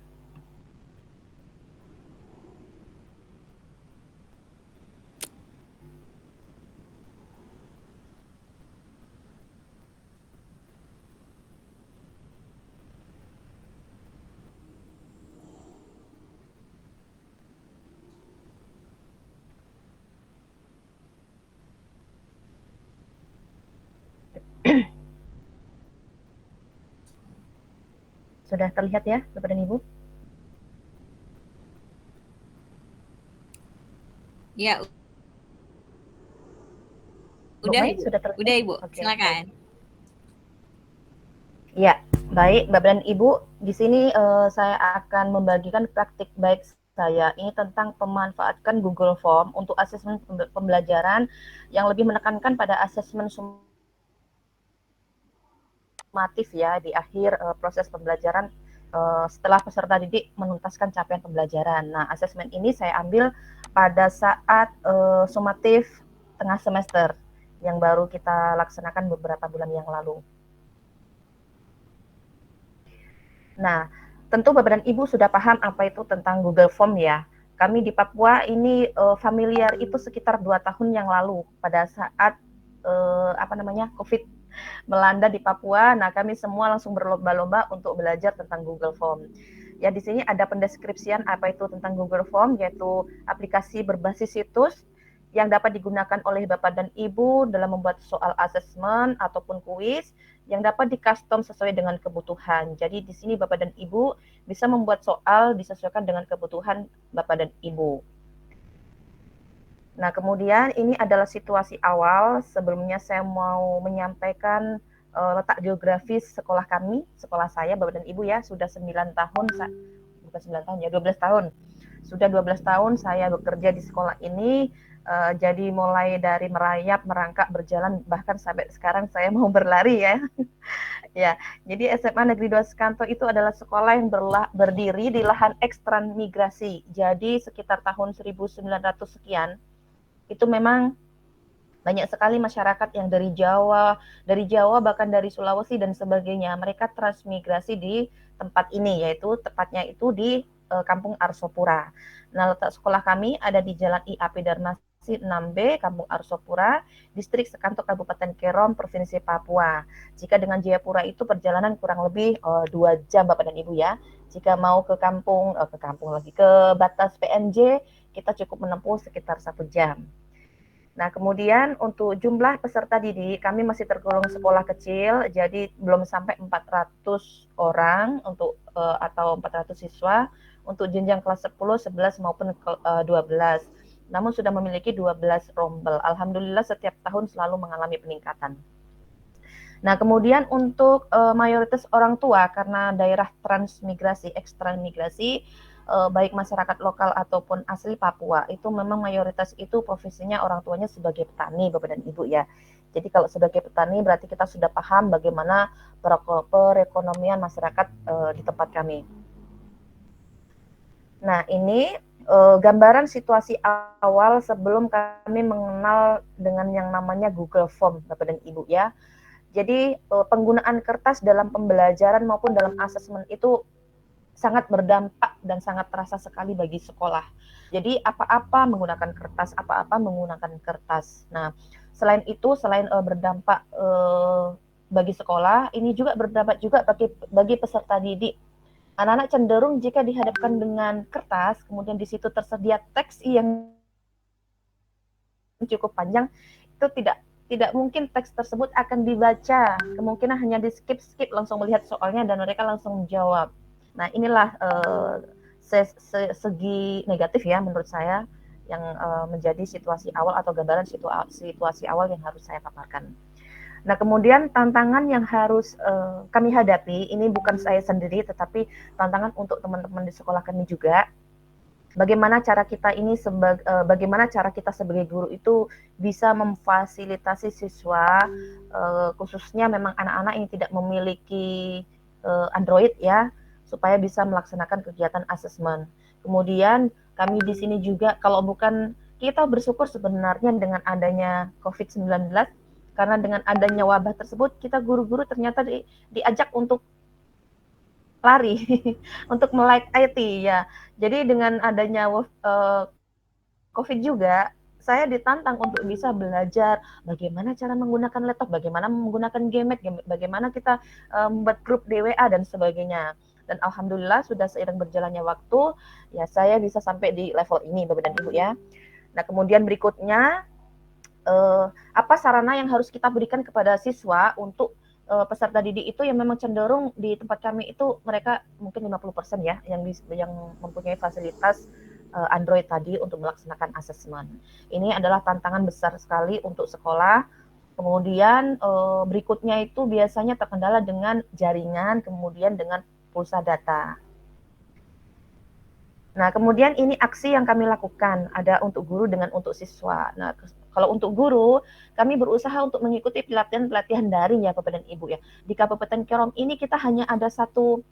Sudah terlihat ya, Bapak dan Ibu? Ya. Bu Udah, Mai, Ibu. sudah terlihat? Udah Ibu, Oke, silakan. Ya, baik Bapak dan Ibu, di sini saya akan membagikan praktik baik saya. Ini tentang pemanfaatkan Google Form untuk asesmen pembelajaran yang lebih menekankan pada asesmen sumatif ya di akhir proses pembelajaran setelah peserta didik menuntaskan capaian pembelajaran. Nah, asesmen ini saya ambil pada saat sumatif tengah semester yang baru kita laksanakan beberapa bulan yang lalu. Nah, tentu Bapak dan Ibu sudah paham apa itu tentang Google Form ya. Kami di Papua ini familiar itu sekitar 2 tahun yang lalu pada saat COVID melanda di Papua. Nah, kami semua langsung berlomba-lomba untuk belajar tentang Google Form. Ya, di sini ada pendeskripsian apa itu tentang Google Form, yaitu aplikasi berbasis situs yang dapat digunakan oleh Bapak dan Ibu dalam membuat soal asesmen ataupun kuis yang dapat di-custom sesuai dengan kebutuhan. Jadi di sini Bapak dan Ibu bisa membuat soal disesuaikan dengan kebutuhan Bapak dan Ibu. Nah, kemudian ini adalah situasi awal. Sebelumnya saya mau menyampaikan letak geografis sekolah kami, sekolah saya, Bapak dan Ibu ya, sudah 9 tahun, bukan 9 tahun ya, 12 tahun. Sudah 12 tahun saya bekerja di sekolah ini, jadi mulai dari merayap, merangkak, berjalan, bahkan sampai sekarang saya mau berlari ya. Ya, jadi SMA Negeri 2 Skanto itu adalah sekolah yang berdiri di lahan ekstransmigrasi. Jadi sekitar tahun 1900 sekian, itu memang banyak sekali masyarakat yang dari Jawa bahkan dari Sulawesi dan sebagainya. Mereka transmigrasi di tempat ini, yaitu tepatnya itu di Kampung Arsopura. Nah, letak sekolah kami ada di Jalan IAP Dharma 6B, Kampung Arsopura, Distrik Sekanto, Kabupaten Kerom, Provinsi Papua. Jika dengan Jayapura itu perjalanan kurang lebih 2 jam Bapak dan Ibu ya. Jika mau ke batas PNJ, kita cukup menempuh sekitar 1 jam. Nah, kemudian untuk jumlah peserta didik, kami masih tergolong sekolah kecil, jadi belum sampai 400 orang atau 400 siswa untuk jenjang kelas 10, 11 maupun 12. Namun sudah memiliki 12 rombel. Alhamdulillah setiap tahun selalu mengalami peningkatan. Nah, kemudian untuk mayoritas orang tua karena daerah transmigrasi, ekstramigrasi, baik masyarakat lokal ataupun asli Papua, itu memang mayoritas itu profesinya orang tuanya sebagai petani, Bapak dan Ibu ya. Jadi kalau sebagai petani berarti kita sudah paham bagaimana perekonomian masyarakat di tempat kami. Nah, ini gambaran situasi awal sebelum kami mengenal dengan yang namanya Google Form, Bapak dan Ibu ya. Jadi penggunaan kertas dalam pembelajaran maupun dalam asesmen itu sangat berdampak dan sangat terasa sekali bagi sekolah. Jadi apa-apa menggunakan kertas. Nah, selain itu, selain berdampak bagi sekolah, ini juga berdampak juga bagi peserta didik. Anak-anak cenderung jika dihadapkan dengan kertas, kemudian di situ tersedia teks yang cukup panjang, itu tidak mungkin teks tersebut akan dibaca. Kemungkinan hanya di skip langsung melihat soalnya dan mereka langsung menjawab. Nah, inilah segi negatif ya menurut saya yang menjadi situasi awal atau gambaran situasi awal yang harus saya paparkan. Nah, kemudian tantangan yang harus kami hadapi, ini bukan saya sendiri, tetapi tantangan untuk teman-teman di sekolah kami juga. Bagaimana cara kita sebagai guru itu bisa memfasilitasi siswa, khususnya memang anak-anak yang tidak memiliki Android ya, supaya bisa melaksanakan kegiatan asesmen. Kemudian kami di sini juga, kalau bukan kita bersyukur sebenarnya dengan adanya COVID-19, karena dengan adanya wabah tersebut, kita guru-guru ternyata diajak untuk lari, untuk melek IT ya. Jadi dengan adanya COVID juga, saya ditantang untuk bisa belajar bagaimana cara menggunakan laptop, bagaimana menggunakan game, bagaimana kita membuat grup DWA dan sebagainya. Dan alhamdulillah sudah seiring berjalannya waktu, ya saya bisa sampai di level ini, Bapak dan Ibu ya. Nah, kemudian berikutnya, apa sarana yang harus kita berikan kepada siswa untuk peserta didik itu yang memang cenderung di tempat kami itu mereka mungkin 50% ya yang mempunyai fasilitas Android tadi untuk melaksanakan asesmen. Ini adalah tantangan besar sekali untuk sekolah. Kemudian berikutnya itu biasanya terkendala dengan jaringan, kemudian dengan pulsa data. Nah, kemudian ini aksi yang kami lakukan, ada untuk guru dengan untuk siswa. Nah, kalau untuk guru, kami berusaha untuk mengikuti pelatihan daring ya Bapak dan Ibu ya. Di Kabupaten Kerom ini kita hanya ada satu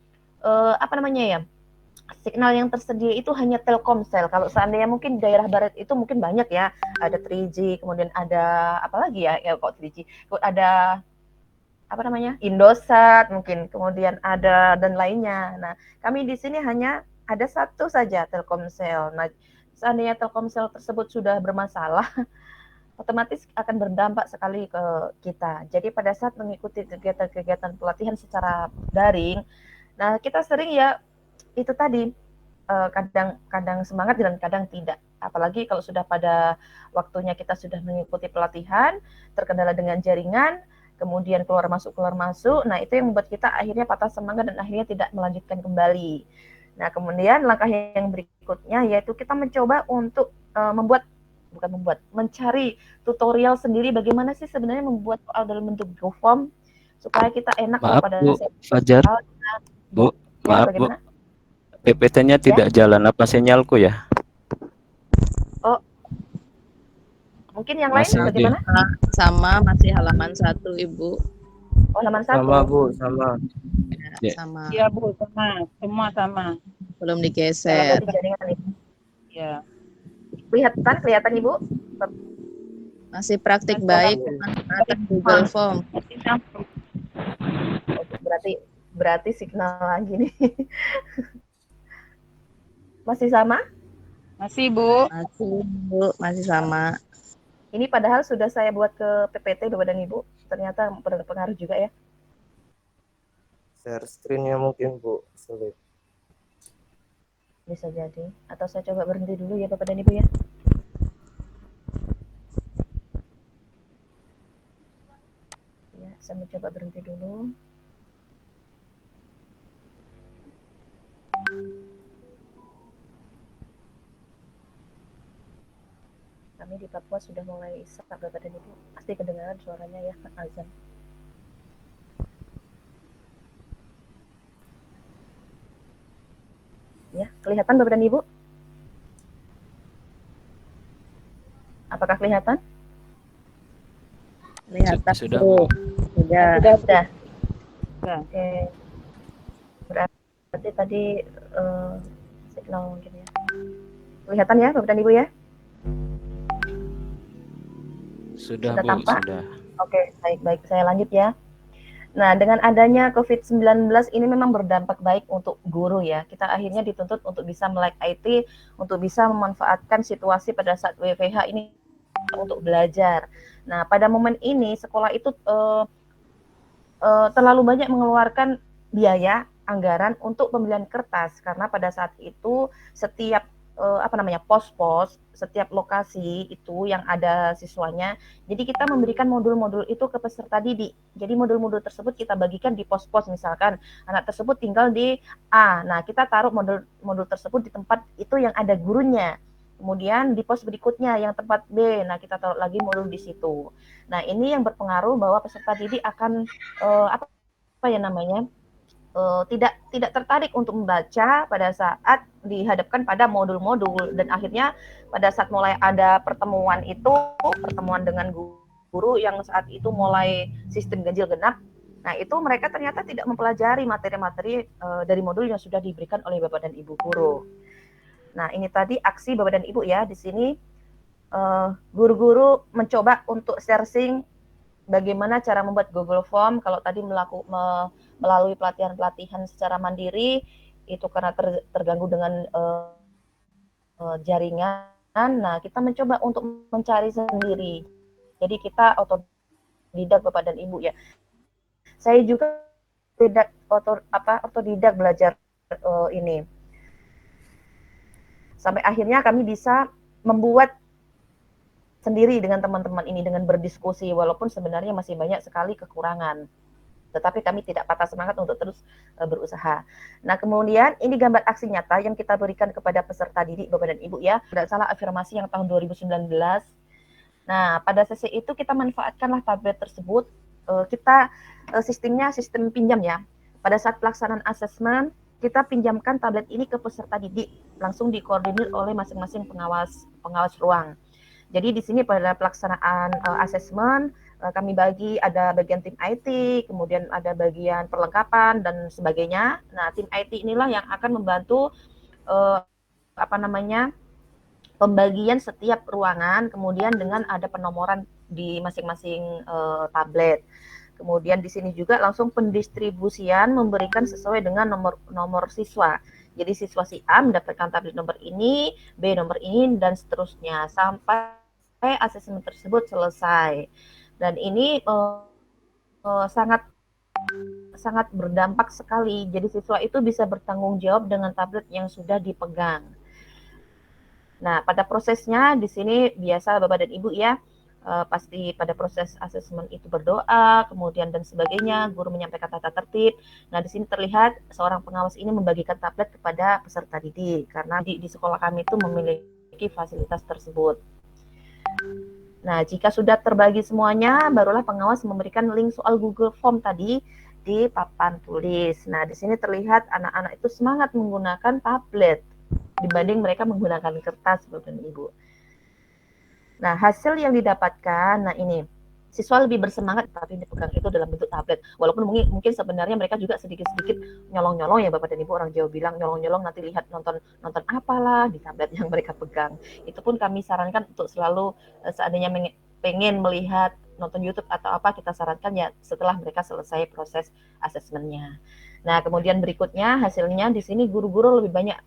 signal yang tersedia itu hanya Telkomsel. Kalau seandainya mungkin daerah barat itu mungkin banyak ya, ada 3G, kemudian ada apa lagi ya, kok 3G, ada Indosat mungkin, kemudian ada dan lainnya. Nah, kami di sini hanya ada satu saja Telkomsel. Nah, seandainya Telkomsel tersebut sudah bermasalah, otomatis akan berdampak sekali ke kita. Jadi pada saat mengikuti kegiatan-kegiatan pelatihan secara daring, nah kita sering ya itu tadi kadang semangat dan kadang tidak. Apalagi kalau sudah pada waktunya kita sudah mengikuti pelatihan, terkendala dengan jaringan, kemudian keluar masuk, nah itu yang membuat kita akhirnya patah semangat dan akhirnya tidak melanjutkan kembali. Nah, kemudian langkah yang berikutnya yaitu kita mencoba untuk mencari tutorial sendiri bagaimana sih sebenarnya membuat soal dalam bentuk Google Form supaya kita enak pada Fajar. Bu, maaf Bu. PPT-nya tidak jalan apa sinyalku ya? Oh. Mungkin yang lain bagaimana? Sama, masih halaman 1, Ibu. Oh, halaman 1. Sama, Bu, sama. Ya, sama. Iya, Bu, sama. Semua sama. Belum digeser. Iya. Kelihatan Ibu? Masih praktik baik, Google Form. Berarti signal lagi nih. Masih sama? Masih, Bu. Masih, Bu, masih sama. Ini padahal sudah saya buat ke PPT Bapak dan Ibu, ternyata berpengaruh juga ya. Share screen-nya mungkin Bu, sulit. Bisa jadi. Atau saya coba berhenti dulu ya Bapak dan Ibu ya. Ya, saya mencoba berhenti dulu. Kami di Papua sudah mulai isak Bapak dan Ibu. Pasti kedengaran suaranya ya, azan. Ya, kelihatan Bapak dan Ibu? Apakah kelihatan? Kelihatan, Sudah, Bu. Bu. Sudah. Sudah. Oke. Berarti tadi signal mungkin ya. Kelihatan ya Bapak dan Ibu ya? Sudah, Sudah Bu, tampak? sudah. Oke, baik. Saya lanjut ya. Nah, dengan adanya COVID-19 ini memang berdampak baik untuk guru ya. Kita akhirnya dituntut untuk bisa melek IT, untuk bisa memanfaatkan situasi pada saat WFH ini untuk belajar. Nah, pada momen ini sekolah itu terlalu banyak mengeluarkan biaya anggaran untuk pembelian kertas karena pada saat itu setiap pos-pos setiap lokasi itu yang ada siswanya. Jadi kita memberikan modul-modul itu ke peserta didik. Jadi modul-modul tersebut kita bagikan di pos-pos, misalkan anak tersebut tinggal di A. Nah, kita taruh modul tersebut di tempat itu yang ada gurunya. Kemudian di pos berikutnya yang tempat B. Nah, kita taruh lagi modul di situ. Nah, ini yang berpengaruh bahwa peserta didik akan tidak tertarik untuk membaca pada saat dihadapkan pada modul-modul, dan akhirnya pada saat mulai ada pertemuan dengan guru yang saat itu mulai sistem ganjil genap. Nah, itu mereka ternyata tidak mempelajari materi-materi dari modul yang sudah diberikan oleh Bapak dan Ibu guru. Nah, ini tadi aksi Bapak dan Ibu ya. Di sini guru-guru mencoba untuk sharing bagaimana cara membuat Google Form. Kalau tadi melalui pelatihan-pelatihan secara mandiri itu karena terganggu dengan jaringan. Nah, kita mencoba untuk mencari sendiri. Jadi kita otodidak Bapak dan Ibu ya. Saya juga tidak otodidak belajar ini. Sampai akhirnya kami bisa membuat sendiri dengan teman-teman ini dengan berdiskusi, walaupun sebenarnya masih banyak sekali kekurangan. Tetapi kami tidak patah semangat untuk terus berusaha. Nah, kemudian ini gambar aksi nyata yang kita berikan kepada peserta didik Bapak dan Ibu ya. Tidak salah afirmasi yang tahun 2019. Nah, pada sesi itu kita manfaatkanlah tablet tersebut. Sistemnya sistem pinjam ya. Pada saat pelaksanaan asesmen, kita pinjamkan tablet ini ke peserta didik, langsung dikoordinir oleh masing-masing pengawas ruang. Jadi di sini pada pelaksanaan asesmen kami bagi ada bagian tim IT, kemudian ada bagian perlengkapan dan sebagainya. Nah, tim IT inilah yang akan membantu pembagian setiap ruangan, kemudian dengan ada penomoran di masing-masing tablet. Kemudian di sini juga langsung pendistribusian memberikan sesuai dengan nomor siswa. Jadi siswa si A mendapatkan tablet nomor ini, B nomor ini, dan seterusnya sampai asesmen tersebut selesai. Dan ini sangat berdampak sekali. Jadi siswa itu bisa bertanggung jawab dengan tablet yang sudah dipegang. Nah, pada prosesnya di sini biasa Bapak dan Ibu ya, pasti pada proses asesmen itu berdoa, kemudian dan sebagainya, guru menyampaikan tata tertib. Nah, di sini terlihat seorang pengawas ini membagikan tablet kepada peserta didik karena di sekolah kami itu memiliki fasilitas tersebut. Nah, jika sudah terbagi semuanya, barulah pengawas memberikan link soal Google Form tadi di papan tulis. Nah, di sini terlihat anak-anak itu semangat menggunakan tablet dibanding mereka menggunakan kertas, Bapak dan Ibu. Nah, hasil yang didapatkan, nah ini, siswa lebih bersemangat tapi dipegang itu dalam bentuk tablet. Walaupun mungkin sebenarnya mereka juga sedikit-sedikit nyolong-nyolong ya Bapak dan Ibu, orang Jawa bilang nyolong-nyolong nanti lihat nonton apalah di tablet yang mereka pegang. Itu pun kami sarankan untuk selalu seandainya pengen melihat nonton YouTube atau apa, kita sarankan ya setelah mereka selesai proses asesmennya. Nah, kemudian berikutnya hasilnya di sini guru-guru lebih banyak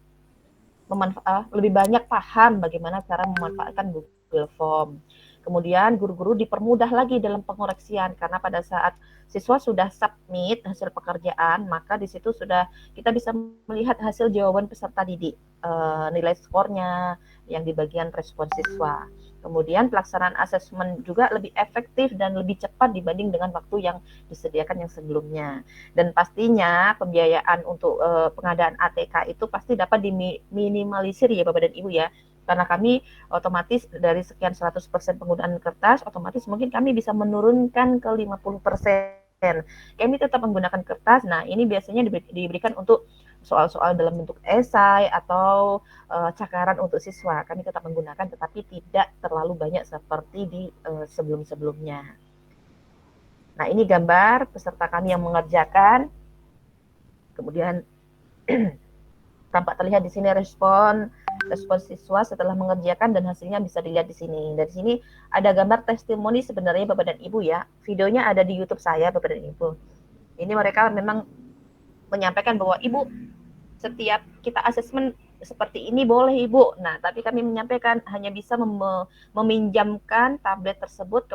lebih banyak paham bagaimana cara memanfaatkan Google Form. Kemudian guru-guru dipermudah lagi dalam pengoreksian karena pada saat siswa sudah submit hasil pekerjaan, maka di situ sudah kita bisa melihat hasil jawaban peserta didik, nilai skornya yang di bagian respon siswa. Kemudian pelaksanaan asesmen juga lebih efektif dan lebih cepat dibanding dengan waktu yang disediakan yang sebelumnya. Dan pastinya pembiayaan untuk pengadaan ATK itu pasti dapat diminimalisir ya Bapak dan Ibu ya. Karena kami otomatis dari sekian 100% penggunaan kertas, otomatis mungkin kami bisa menurunkan ke 50%. Kami tetap menggunakan kertas. Nah, ini biasanya diberikan untuk soal-soal dalam bentuk esai atau cakaran untuk siswa. Kami tetap menggunakan, tetapi tidak terlalu banyak seperti di sebelum-sebelumnya. Nah, ini gambar peserta kami yang mengerjakan. Kemudian tampak terlihat di sini respon siswa setelah mengerjakan dan hasilnya bisa dilihat di sini. Dari sini ada gambar testimoni sebenarnya Bapak dan Ibu ya. Videonya ada di YouTube saya Bapak dan Ibu. Ini mereka memang menyampaikan bahwa Ibu setiap kita asesmen seperti ini boleh Ibu. Nah, tapi kami menyampaikan hanya bisa meminjamkan tablet tersebut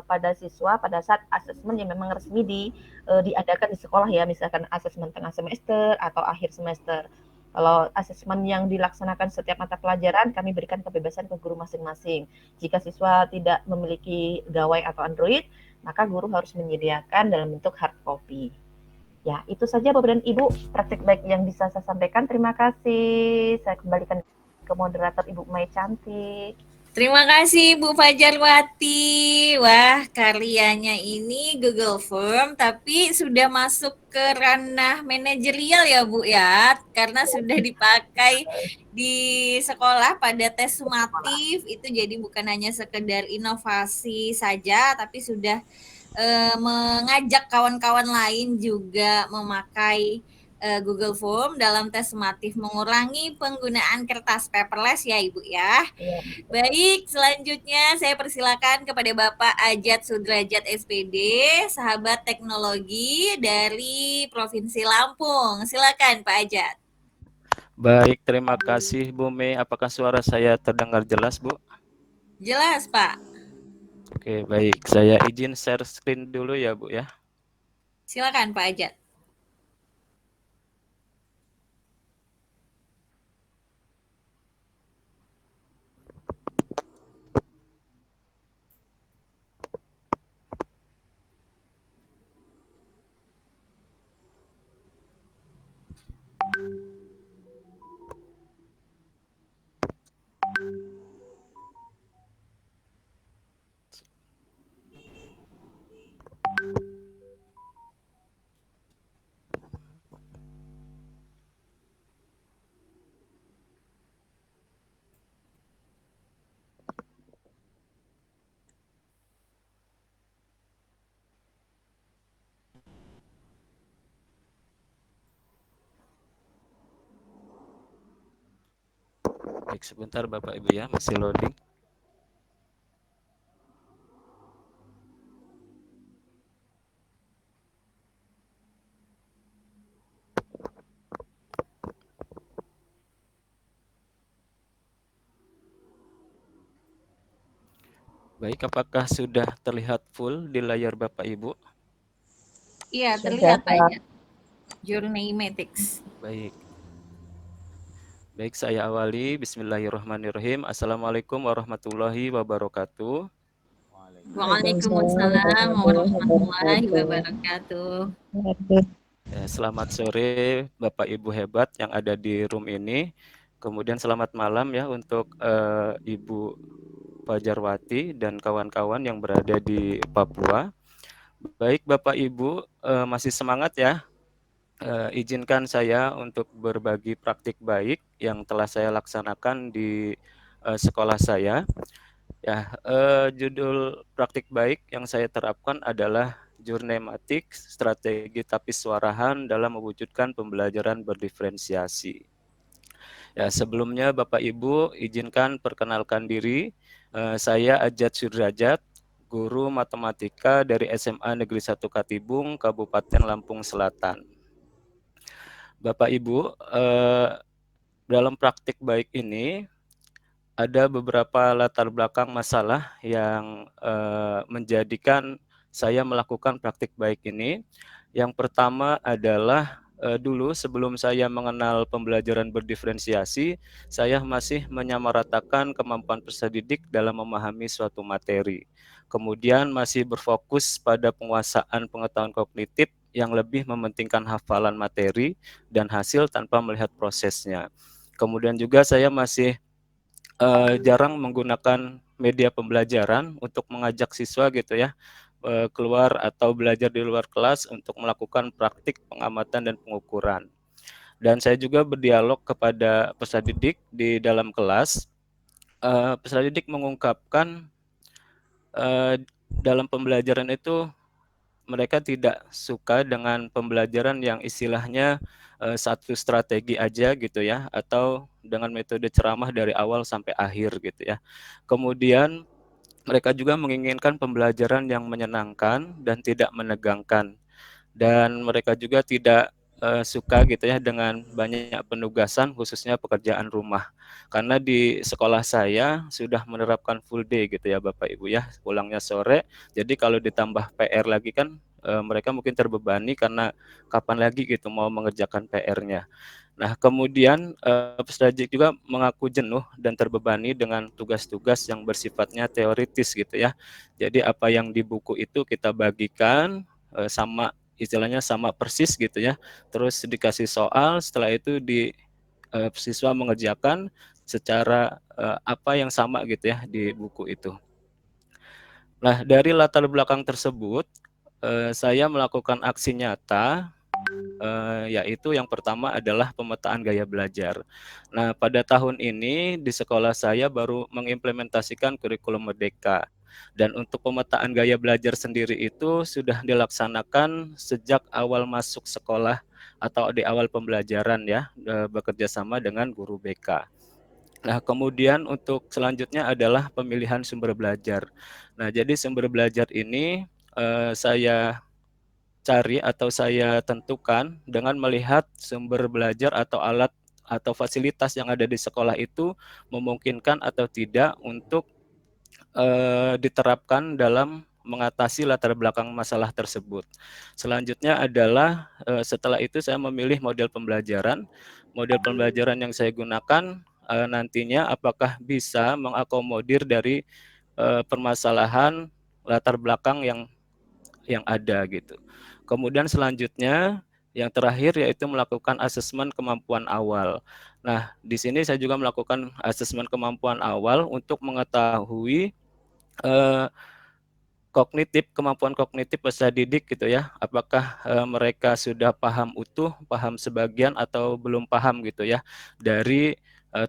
pada siswa pada saat asesmen yang memang resmi diadakan di sekolah ya, misalkan asesmen tengah semester atau akhir semester. Kalau asesmen yang dilaksanakan setiap mata pelajaran, kami berikan kebebasan ke guru masing-masing. Jika siswa tidak memiliki gawai atau Android, maka guru harus menyediakan dalam bentuk hard copy. Ya, itu saja Bapak dan Ibu praktik baik yang bisa saya sampaikan. Terima kasih. Saya kembalikan ke moderator Ibu Mai Cantik. Terima kasih Bu Fajarwati. Wah, karyanya ini Google Form tapi sudah masuk ke ranah manajerial ya Bu ya. Karena sudah dipakai di sekolah pada tes sumatif, itu jadi bukan hanya sekedar inovasi saja tapi sudah mengajak kawan-kawan lain juga memakai Google Form dalam tes sumatif, mengurangi penggunaan kertas paperless ya Ibu ya. Baik, selanjutnya saya persilakan kepada Bapak Ajat Sudrajat SPD, sahabat teknologi dari Provinsi Lampung. Silakan Pak Ajat. Baik, terima kasih Bu Mei. Apakah suara saya terdengar jelas, Bu? Jelas, Pak. Oke, baik. Saya izin share screen dulu ya, Bu ya. Silakan Pak Ajat. Baik, sebentar Bapak Ibu ya, masih loading. Baik, apakah sudah terlihat full di layar Bapak Ibu? Iya, terlihat Pak Ajat. Journeymatics. Baik. Baik, saya awali. Bismillahirrahmanirrahim. Assalamualaikum warahmatullahi wabarakatuh. Waalaikumsalam warahmatullahi wabarakatuh. Selamat sore Bapak Ibu hebat yang ada di room ini. Kemudian selamat malam ya untuk Ibu Fajarwati dan kawan-kawan yang berada di Papua. Baik Bapak Ibu, masih semangat ya. Izinkan saya untuk berbagi praktik baik yang telah saya laksanakan di sekolah saya. Ya, judul praktik baik yang saya terapkan adalah Journeymatic, strategi tapis suarahan dalam mewujudkan pembelajaran berdiferensiasi. Ya, sebelumnya Bapak Ibu izinkan perkenalkan diri. Saya Ajat Sudrajat, guru matematika dari SMA Negeri 1 Katibung, Kabupaten Lampung Selatan. Bapak Ibu, dalam praktik baik ini ada beberapa latar belakang masalah yang menjadikan saya melakukan praktik baik ini. Yang pertama adalah dulu sebelum saya mengenal pembelajaran berdiferensiasi, saya masih menyamaratakan kemampuan peserta didik dalam memahami suatu materi. Kemudian masih berfokus pada penguasaan pengetahuan kognitif yang lebih mementingkan hafalan materi dan hasil tanpa melihat prosesnya. Kemudian juga saya masih jarang menggunakan media pembelajaran untuk mengajak siswa gitu ya keluar atau belajar di luar kelas untuk melakukan praktik pengamatan dan pengukuran. Dan saya juga berdialog kepada peserta didik di dalam kelas. Peserta didik mengungkapkan dalam pembelajaran itu mereka tidak suka dengan pembelajaran yang istilahnya satu strategi aja gitu ya, atau dengan metode ceramah dari awal sampai akhir gitu ya. Kemudian mereka juga menginginkan pembelajaran yang menyenangkan dan tidak menegangkan. Dan mereka juga tidak suka gitu ya dengan banyak penugasan khususnya pekerjaan rumah. Karena di sekolah saya sudah menerapkan full day gitu ya Bapak Ibu ya, pulangnya sore. Jadi kalau ditambah PR lagi kan mereka mungkin terbebani karena kapan lagi gitu mau mengerjakan PR-nya. Nah, kemudian peserta didik juga mengaku jenuh dan terbebani dengan tugas-tugas yang bersifatnya teoritis gitu ya. Jadi apa yang di buku itu kita bagikan sama istilahnya sama persis gitu ya. Terus dikasih soal, setelah itu siswa mengerjakan secara apa yang sama gitu ya di buku itu. Nah, dari latar belakang tersebut, saya melakukan aksi nyata, yaitu yang pertama adalah pemetaan gaya belajar. Nah, pada tahun ini di sekolah saya baru mengimplementasikan kurikulum Merdeka. Dan untuk pemetaan gaya belajar sendiri itu sudah dilaksanakan sejak awal masuk sekolah atau di awal pembelajaran ya, bekerja sama dengan guru BK. Nah, kemudian untuk selanjutnya adalah pemilihan sumber belajar. Nah, jadi sumber belajar ini saya cari atau saya tentukan dengan melihat sumber belajar atau alat atau fasilitas yang ada di sekolah itu memungkinkan atau tidak untuk diterapkan dalam mengatasi latar belakang masalah tersebut. Selanjutnya adalah setelah itu saya memilih model pembelajaran. Model pembelajaran yang saya gunakan nantinya apakah bisa mengakomodir dari permasalahan latar belakang yang ada gitu. Kemudian selanjutnya yang terakhir yaitu melakukan asesmen kemampuan awal. Nah, di sini saya juga melakukan asesmen kemampuan awal untuk mengetahui kemampuan kognitif peserta didik gitu ya. Apakah mereka sudah paham utuh, paham sebagian atau belum paham gitu ya dari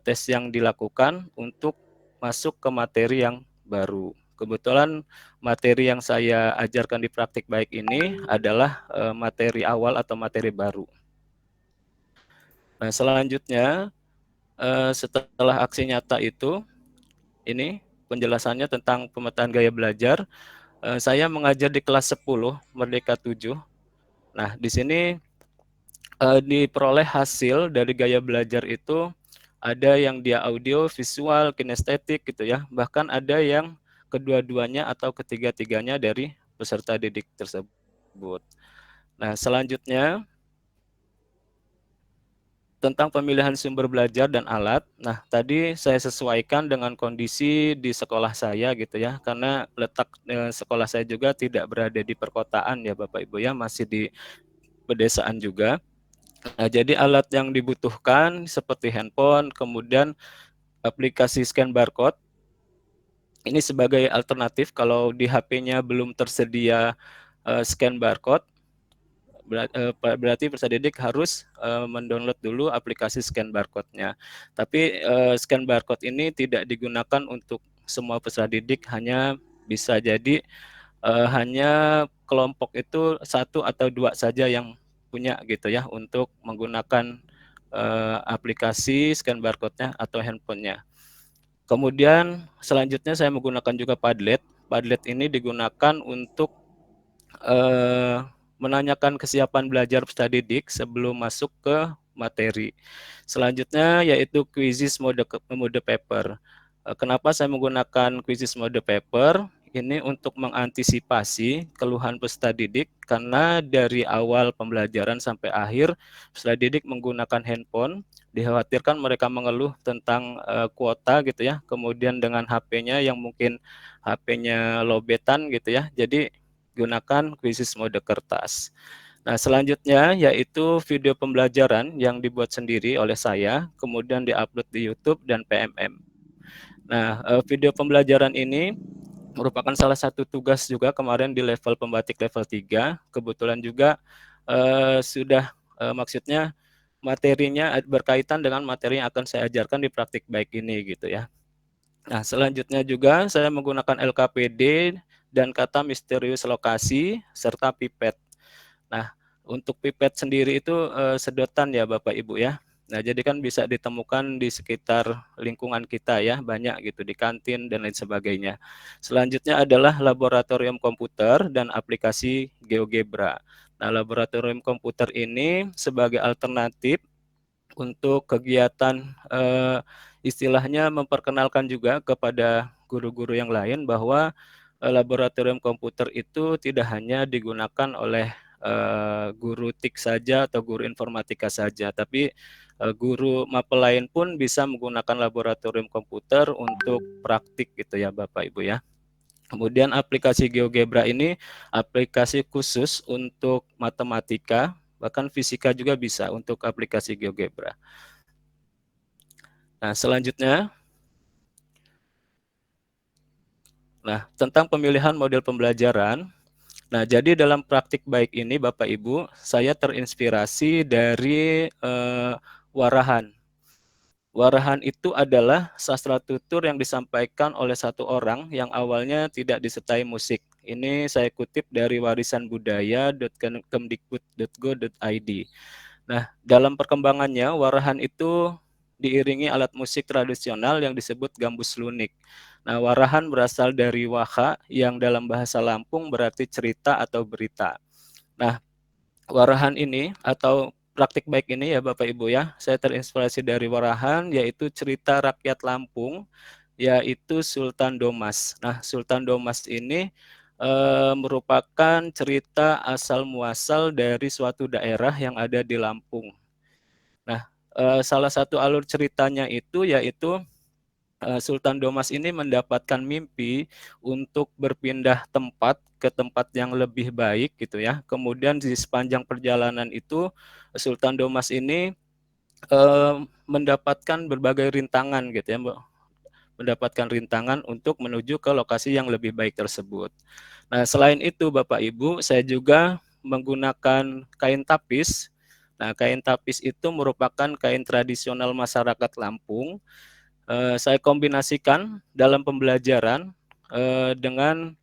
tes yang dilakukan untuk masuk ke materi yang baru. Kebetulan materi yang saya ajarkan di praktik baik ini adalah materi awal atau materi baru. Nah, selanjutnya setelah aksi nyata itu, ini penjelasannya tentang pemetaan gaya belajar. Saya mengajar di kelas 10 Merdeka 7. Nah, di sini diperoleh hasil dari gaya belajar itu ada yang dia audio, visual, kinestetik gitu ya. Bahkan ada yang kedua-duanya atau ketiga-tiganya dari peserta didik tersebut. Nah, selanjutnya tentang pemilihan sumber belajar dan alat. Nah, tadi saya sesuaikan dengan kondisi di sekolah saya gitu ya, karena letak sekolah saya juga tidak berada di perkotaan ya Bapak Ibu ya, masih di pedesaan juga. Nah, jadi alat yang dibutuhkan seperti handphone, kemudian aplikasi scan barcode. Ini sebagai alternatif kalau di HP-nya belum tersedia scan barcode, berarti peserta didik harus mendownload dulu aplikasi scan barcode-nya. Tapi scan barcode ini tidak digunakan untuk semua peserta didik, hanya bisa jadi hanya kelompok itu 1 atau 2 saja yang punya gitu ya untuk menggunakan aplikasi scan barcode-nya atau handphonenya. Kemudian selanjutnya saya menggunakan juga Padlet. Padlet ini digunakan untuk menanyakan kesiapan belajar peserta didik sebelum masuk ke materi. Selanjutnya yaitu quizzes mode paper. Kenapa saya menggunakan quizzes mode paper? Ini untuk mengantisipasi keluhan peserta didik karena dari awal pembelajaran sampai akhir peserta didik menggunakan handphone, dikhawatirkan mereka mengeluh tentang kuota gitu ya, kemudian dengan HP-nya yang mungkin HP-nya lobetan gitu ya. Jadi gunakan quizzes mode kertas. Nah, selanjutnya yaitu video pembelajaran yang dibuat sendiri oleh saya, kemudian diupload di YouTube dan PMM. Nah, video pembelajaran ini merupakan salah satu tugas juga kemarin di level pembatik level 3. Kebetulan juga maksudnya materinya berkaitan dengan materi yang akan saya ajarkan di praktik baik ini gitu ya. Nah, selanjutnya juga saya menggunakan LKPD dan kata misterius lokasi serta pipet. Nah, untuk pipet sendiri itu sedotan ya Bapak Ibu ya. Nah, jadi kan bisa ditemukan di sekitar lingkungan kita ya, banyak gitu di kantin dan lain sebagainya. Selanjutnya adalah laboratorium komputer dan aplikasi GeoGebra. Nah, laboratorium komputer ini sebagai alternatif untuk kegiatan istilahnya memperkenalkan juga kepada guru-guru yang lain bahwa laboratorium komputer itu tidak hanya digunakan oleh guru TIK saja atau guru informatika saja, tapi guru mapel lain pun bisa menggunakan laboratorium komputer untuk praktik gitu ya Bapak Ibu ya. Kemudian aplikasi GeoGebra ini aplikasi khusus untuk matematika, bahkan fisika juga bisa untuk aplikasi GeoGebra. Nah, selanjutnya, tentang pemilihan model pembelajaran. Nah, jadi dalam praktik baik ini Bapak Ibu, saya terinspirasi dari Warahan. Warahan itu adalah sastra tutur yang disampaikan oleh satu orang yang awalnya tidak disertai musik. Ini saya kutip dari warisanbudaya.kemdikbud.go.id. Nah, dalam perkembangannya, warahan itu diiringi alat musik tradisional yang disebut gambus lunik. Nah, warahan berasal dari waha yang dalam bahasa Lampung berarti cerita atau berita. Nah, warahan ini atau praktik baik ini ya Bapak Ibu ya, saya terinspirasi dari warahan yaitu cerita rakyat Lampung, yaitu Sultan Domas. Nah, Sultan Domas ini merupakan cerita asal muasal dari suatu daerah yang ada di Lampung. Nah, salah satu alur ceritanya itu yaitu Sultan Domas ini mendapatkan mimpi untuk berpindah tempat ke tempat yang lebih baik gitu ya. Kemudian di sepanjang perjalanan itu Sultan Domas ini mendapatkan berbagai rintangan gitu ya, mendapatkan rintangan untuk menuju ke lokasi yang lebih baik tersebut. Nah, selain itu Bapak Ibu, saya juga menggunakan kain tapis. Nah, kain tapis itu merupakan kain tradisional masyarakat Lampung. Saya kombinasikan dalam pembelajaran dengan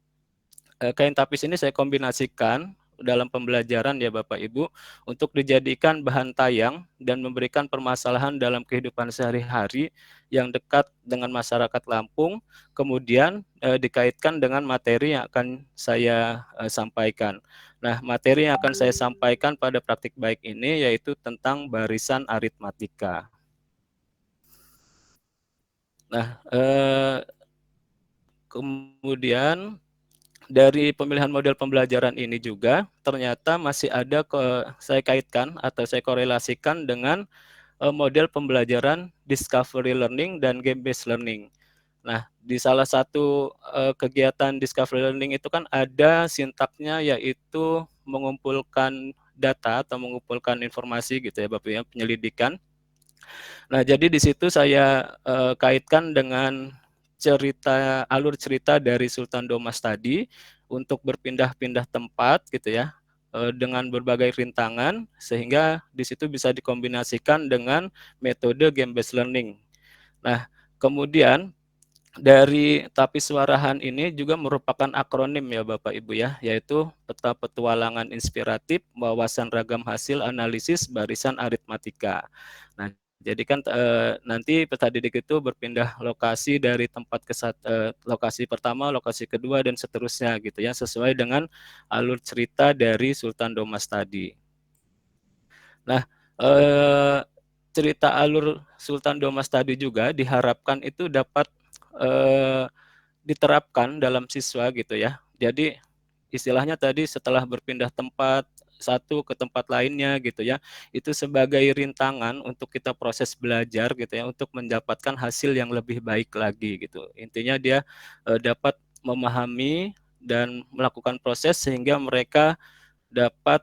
kain tapis ini saya kombinasikan dalam pembelajaran ya Bapak Ibu untuk dijadikan bahan tayang dan memberikan permasalahan dalam kehidupan sehari-hari yang dekat dengan masyarakat Lampung, kemudian dikaitkan dengan materi yang akan saya sampaikan. Nah, materi yang akan saya sampaikan pada praktik baik ini yaitu tentang barisan aritmatika. Nah, kemudian dari pemilihan model pembelajaran ini juga ternyata masih ada saya kaitkan atau saya korelasikan dengan model pembelajaran discovery learning dan game based learning. Nah, di salah satu kegiatan discovery learning itu kan ada sintaknya yaitu mengumpulkan data atau mengumpulkan informasi gitu ya Bapak ya, penyelidikan. Nah, jadi di situ saya kaitkan dengan alur cerita dari Sultan Domas tadi untuk berpindah-pindah tempat gitu ya, dengan berbagai rintangan sehingga di situ bisa dikombinasikan dengan metode game based learning. Nah, kemudian dari Tapis Warahan ini juga merupakan akronim ya Bapak Ibu ya, yaitu Peta Petualangan Inspiratif Wawasan Ragam Hasil Analisis Barisan Aritmatika. Nah, jadi kan nanti peserta didik itu berpindah lokasi dari tempat ke lokasi pertama, lokasi kedua dan seterusnya gitu ya, sesuai dengan alur cerita dari Sultan Domas tadi. Nah, cerita alur Sultan Domas tadi juga diharapkan itu dapat diterapkan dalam siswa gitu ya. Jadi istilahnya tadi setelah berpindah tempat satu ke tempat lainnya gitu ya, itu sebagai rintangan untuk kita proses belajar gitu ya, untuk mendapatkan hasil yang lebih baik lagi gitu. Intinya dia dapat memahami dan melakukan proses sehingga mereka dapat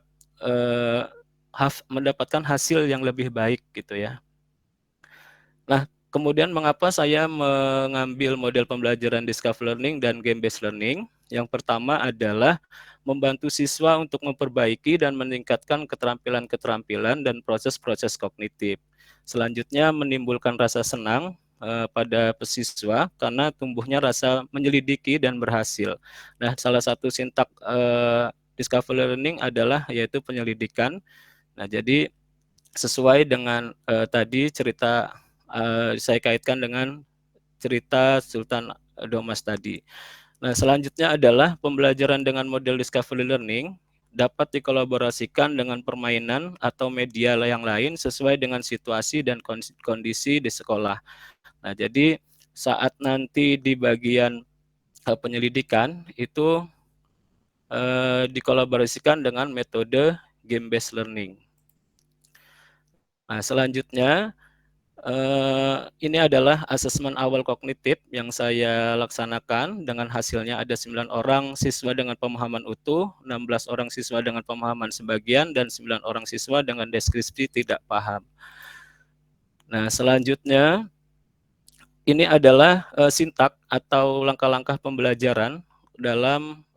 mendapatkan hasil yang lebih baik gitu ya. Nah, kemudian mengapa saya mengambil model pembelajaran discovery learning dan game based learning? Yang pertama adalah membantu siswa untuk memperbaiki dan meningkatkan keterampilan-keterampilan dan proses-proses kognitif. Selanjutnya menimbulkan rasa senang pada pesiswa karena tumbuhnya rasa menyelidiki dan berhasil. Nah, salah satu sintak discovery learning adalah yaitu penyelidikan. Nah, jadi sesuai dengan tadi cerita saya kaitkan dengan cerita Sultan Domas tadi. Nah, selanjutnya adalah pembelajaran dengan model discovery learning dapat dikolaborasikan dengan permainan atau media yang lain sesuai dengan situasi dan kondisi di sekolah. Nah, jadi saat nanti di bagian penyelidikan itu dikolaborasikan dengan metode game based learning. Nah, selanjutnya ini adalah asesmen awal kognitif yang saya laksanakan. Dengan hasilnya ada 9 orang siswa dengan pemahaman utuh, 16 orang siswa dengan pemahaman sebagian, dan 9 orang siswa dengan deskripsi tidak paham. Nah, selanjutnya ini adalah sintak atau langkah-langkah pembelajaran dalam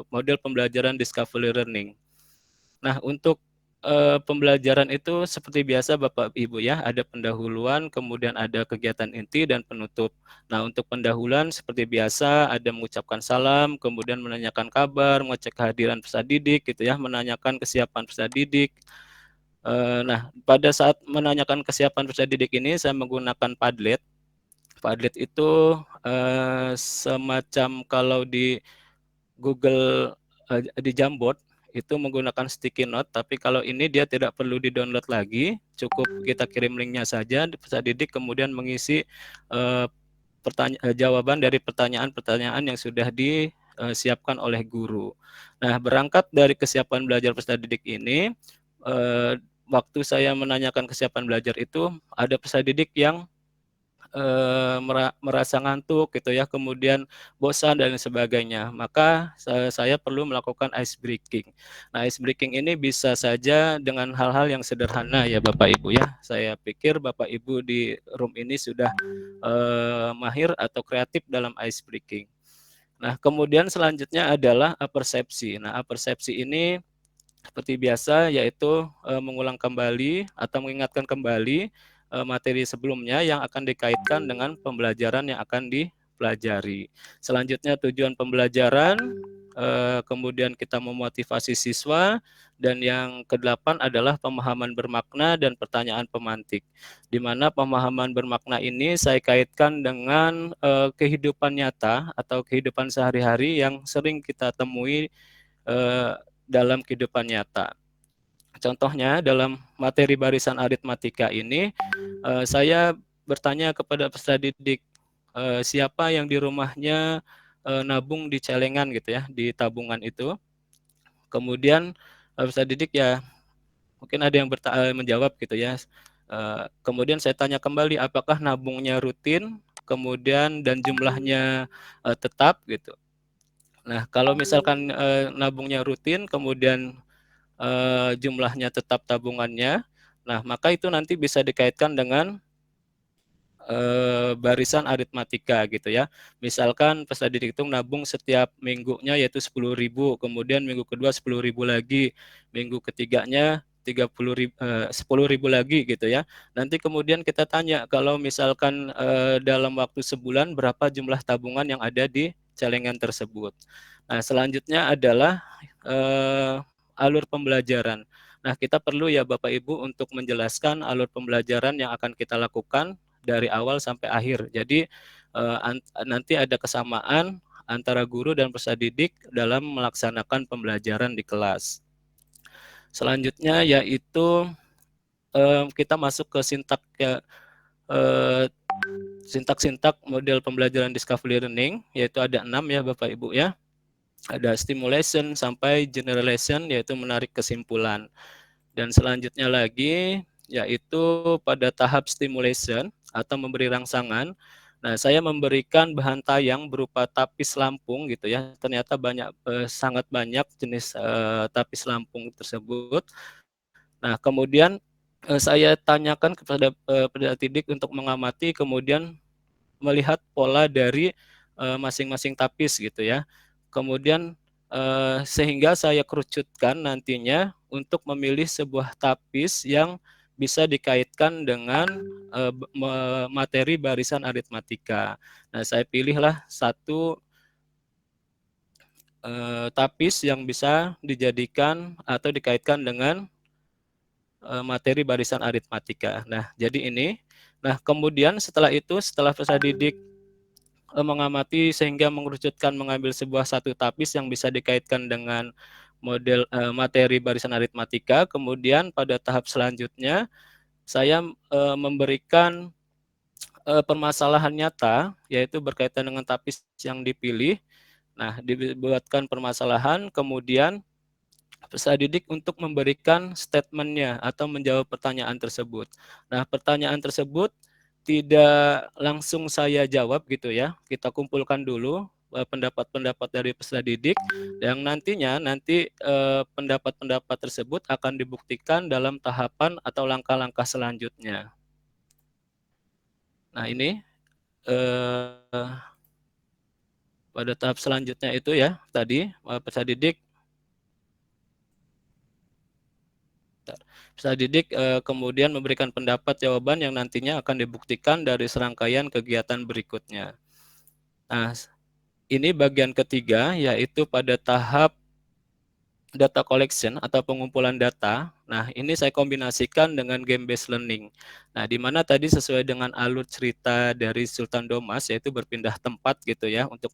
model pembelajaran discovery learning. Nah, untuk pembelajaran itu seperti biasa Bapak Ibu ya, ada pendahuluan, kemudian ada kegiatan inti dan penutup. Nah, untuk pendahuluan seperti biasa ada mengucapkan salam, kemudian menanyakan kabar, mengecek kehadiran peserta didik gitu ya, menanyakan kesiapan peserta didik. Nah, pada saat menanyakan kesiapan peserta didik ini saya menggunakan Padlet. Padlet itu semacam kalau di Google di Jamboard itu menggunakan sticky note, tapi kalau ini dia tidak perlu di-download lagi, cukup kita kirim linknya saja, peserta didik kemudian mengisi jawaban dari pertanyaan-pertanyaan yang sudah disiapkan oleh guru. Nah, berangkat dari kesiapan belajar peserta didik ini, waktu saya menanyakan kesiapan belajar itu, ada peserta didik yang merasa ngantuk gitu ya, kemudian bosan dan sebagainya, maka saya perlu melakukan ice breaking. Nah, ice breaking ini bisa saja dengan hal-hal yang sederhana ya Bapak Ibu ya. Saya pikir Bapak Ibu di room ini sudah mahir atau kreatif dalam ice breaking. Nah, kemudian selanjutnya adalah apersepsi. Nah, apersepsi ini seperti biasa yaitu mengulang kembali atau mengingatkan kembali materi sebelumnya yang akan dikaitkan dengan pembelajaran yang akan dipelajari. Selanjutnya tujuan pembelajaran, kemudian kita memotivasi siswa, dan yang ke-8 adalah pemahaman bermakna dan pertanyaan pemantik. Di mana pemahaman bermakna ini saya kaitkan dengan kehidupan nyata atau kehidupan sehari-hari yang sering kita temui dalam kehidupan nyata. Contohnya dalam materi barisan aritmatika ini, saya bertanya kepada peserta didik, siapa yang di rumahnya nabung di celengan gitu ya, di tabungan itu. Kemudian peserta didik ya mungkin ada yang menjawab gitu ya. Kemudian saya tanya kembali apakah nabungnya rutin, kemudian dan jumlahnya tetap gitu. Nah, kalau misalkan nabungnya rutin, kemudian jumlahnya tetap tabungannya, nah maka itu nanti bisa dikaitkan dengan barisan aritmatika gitu ya. Misalkan peserta didik itu nabung setiap minggunya yaitu 10.000, kemudian minggu kedua 10.000 lagi, minggu ketiganya 10.000 lagi gitu ya. Nanti kemudian kita tanya kalau misalkan dalam waktu sebulan berapa jumlah tabungan yang ada di celengan tersebut. Nah, selanjutnya adalah alur pembelajaran. Nah, kita perlu ya Bapak Ibu untuk menjelaskan alur pembelajaran yang akan kita lakukan dari awal sampai akhir. Jadi nanti ada kesamaan antara guru dan peserta didik dalam melaksanakan pembelajaran di kelas. Selanjutnya yaitu kita masuk ke sintak model pembelajaran discovery learning, yaitu ada 6 ya Bapak Ibu ya. Ada stimulation sampai generalization, yaitu menarik kesimpulan. Dan selanjutnya lagi yaitu pada tahap stimulation atau memberi rangsangan. Nah, saya memberikan bahan tayang berupa tapis lampung gitu ya. Ternyata sangat banyak jenis tapis lampung tersebut. Nah, kemudian saya tanyakan kepada peserta didik untuk mengamati, kemudian melihat pola dari masing-masing tapis gitu ya. Kemudian sehingga saya kerucutkan nantinya untuk memilih sebuah tapis yang bisa dikaitkan dengan materi barisan aritmatika. Nah, saya pilihlah satu tapis yang bisa dijadikan atau dikaitkan dengan materi barisan aritmatika. Nah, jadi ini. Nah, kemudian setelah itu, setelah peserta didik mengamati sehingga mengerucutkan mengambil satu tapis yang bisa dikaitkan dengan model materi barisan aritmatika. Kemudian pada tahap selanjutnya saya memberikan permasalahan nyata, yaitu berkaitan dengan tapis yang dipilih. Nah, dibuatkan permasalahan, kemudian peserta didik untuk memberikan statementnya atau menjawab pertanyaan tersebut. Nah, pertanyaan tersebut tidak langsung saya jawab gitu ya. Kita kumpulkan dulu pendapat-pendapat dari peserta didik yang nanti pendapat-pendapat tersebut akan dibuktikan dalam tahapan atau langkah-langkah selanjutnya. Nah, ini pada tahap selanjutnya itu ya tadi peserta didik kemudian memberikan pendapat jawaban yang nantinya akan dibuktikan dari serangkaian kegiatan berikutnya. Nah, ini bagian ketiga, yaitu pada tahap data collection atau pengumpulan data. Nah, ini saya kombinasikan dengan game based learning. Nah, di mana tadi sesuai dengan alur cerita dari Sultan Domas, yaitu berpindah tempat gitu ya untuk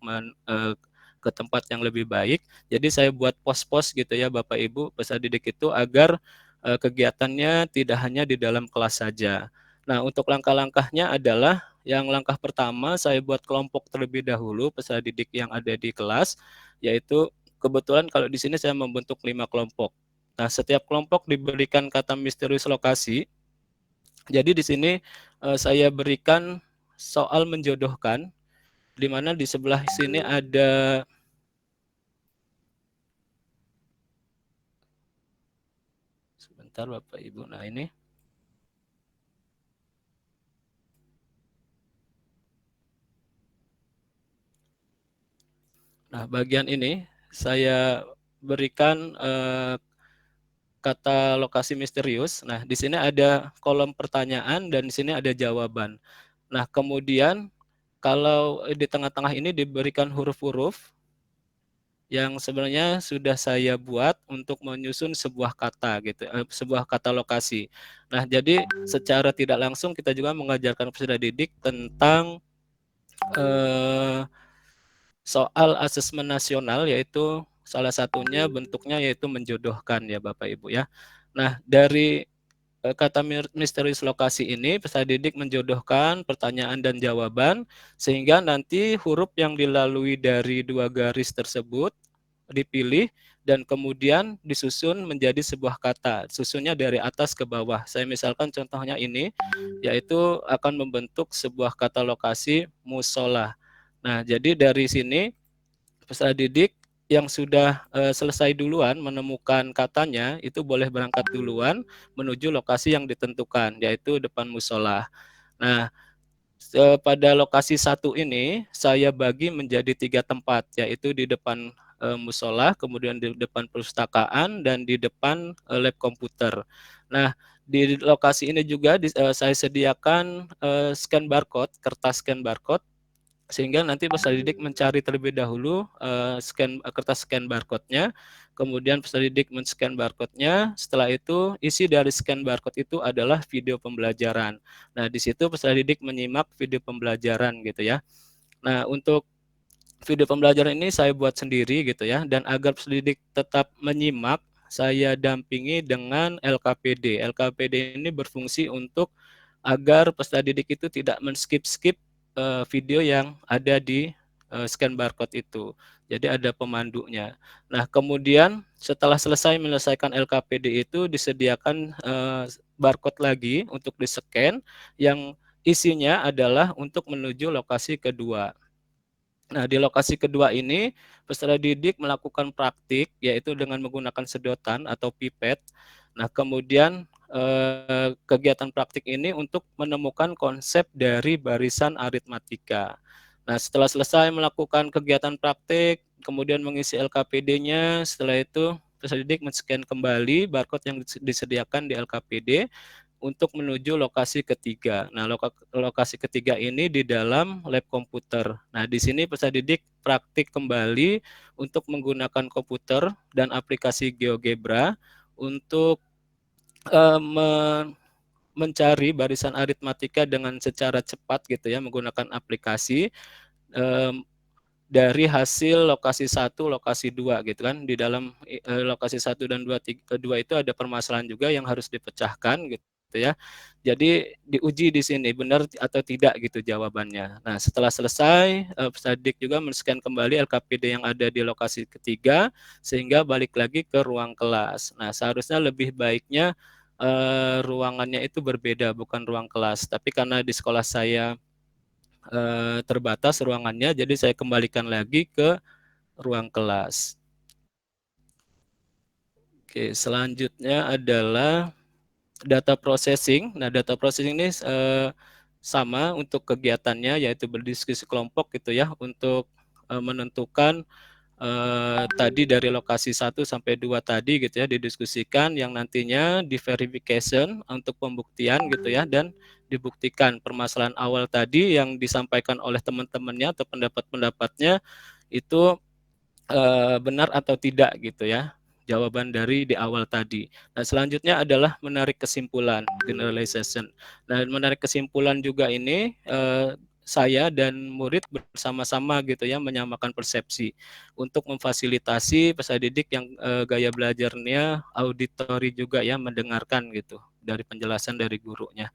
ke tempat yang lebih baik. Jadi saya buat pos-pos gitu ya Bapak Ibu peserta didik itu agar kegiatannya tidak hanya di dalam kelas saja. Nah, untuk langkah-langkahnya adalah yang langkah pertama saya buat kelompok terlebih dahulu peserta didik yang ada di kelas, yaitu kebetulan kalau di sini saya membentuk 5 kelompok. Nah, setiap kelompok diberikan kata misterius lokasi. Jadi di sini saya berikan soal menjodohkan, di mana di sebelah sini ada sebentar Bapak Ibu. Nah, ini. Nah, bagian ini saya berikan kata lokasi misterius. Nah, di sini ada kolom pertanyaan dan di sini ada jawaban. Nah, kemudian kalau di tengah-tengah ini diberikan huruf-huruf yang sebenarnya sudah saya buat untuk menyusun sebuah kata gitu, sebuah kata lokasi. Nah, jadi secara tidak langsung kita juga mengajarkan peserta didik tentang soal asesmen nasional, yaitu salah satunya bentuknya yaitu menjodohkan ya Bapak Ibu ya. Nah, dari kata misterius lokasi ini peserta didik menjodohkan pertanyaan dan jawaban sehingga nanti huruf yang dilalui dari 2 garis tersebut dipilih dan kemudian disusun menjadi sebuah kata, susunnya dari atas ke bawah. Saya misalkan contohnya ini, yaitu akan membentuk sebuah kata lokasi musola. Nah, jadi dari sini peserta didik yang sudah selesai duluan menemukan katanya itu boleh berangkat duluan menuju lokasi yang ditentukan, yaitu depan musola. Nah, pada lokasi 1 ini saya bagi menjadi 3 tempat, yaitu di depan musola, kemudian di depan perpustakaan, dan di depan lab komputer. Nah, di lokasi ini juga saya sediakan scan barcode, kertas scan barcode, sehingga nanti peserta didik mencari terlebih dahulu kertas scan barcode-nya, kemudian peserta didik men-scan barcode-nya, setelah itu isi dari scan barcode itu adalah video pembelajaran. Nah, di situ peserta didik menyimak video pembelajaran gitu ya. Nah, untuk video pembelajaran ini saya buat sendiri gitu ya, dan agar peserta didik tetap menyimak saya dampingi dengan LKPD. LKPD ini berfungsi untuk agar peserta didik itu tidak men-skip-skip video yang ada di scan barcode itu. Jadi ada pemandunya. Nah, kemudian setelah selesai menyelesaikan LKPD itu disediakan barcode lagi untuk di-scan yang isinya adalah untuk menuju lokasi kedua. Nah, di lokasi kedua ini peserta didik melakukan praktik yaitu dengan menggunakan sedotan atau pipet. Nah, kemudian kegiatan praktik ini untuk menemukan konsep dari barisan aritmatika. Nah, setelah selesai melakukan kegiatan praktik, kemudian mengisi LKPD-nya, setelah itu peserta didik men-scan kembali barcode yang disediakan di LKPD untuk menuju lokasi ketiga. Nah, lokasi ketiga ini di dalam lab komputer. Nah, di sini peserta didik praktik kembali untuk menggunakan komputer dan aplikasi GeoGebra untuk mencari barisan aritmatika dengan secara cepat gitu ya, menggunakan aplikasi dari hasil lokasi 1, lokasi 2 gitu kan. Di dalam lokasi 1 dan 2 itu ada permasalahan juga yang harus dipecahkan gitu ya. Jadi diuji di sini benar atau tidak gitu jawabannya. Nah, setelah selesai peserta didik juga men-scan kembali LKPD yang ada di lokasi ketiga sehingga balik lagi ke ruang kelas. Nah, seharusnya lebih baiknya ruangannya itu berbeda, bukan ruang kelas. Tapi karena di sekolah saya terbatas ruangannya, jadi saya kembalikan lagi ke ruang kelas. Oke, selanjutnya adalah data processing. Nah, data processing ini sama untuk kegiatannya, yaitu berdiskusi kelompok gitu ya, untuk menentukan tadi dari lokasi 1 sampai 2 tadi gitu ya, didiskusikan yang nantinya di verification untuk pembuktian gitu ya, dan dibuktikan permasalahan awal tadi yang disampaikan oleh teman-temannya atau pendapat-pendapatnya itu benar atau tidak gitu ya, jawaban dari di awal tadi. Nah, selanjutnya adalah menarik kesimpulan, generalization. Nah, menarik kesimpulan juga ini saya dan murid bersama-sama gitu ya menyamakan persepsi untuk memfasilitasi peserta didik yang gaya belajarnya auditori juga ya, mendengarkan gitu dari penjelasan dari gurunya.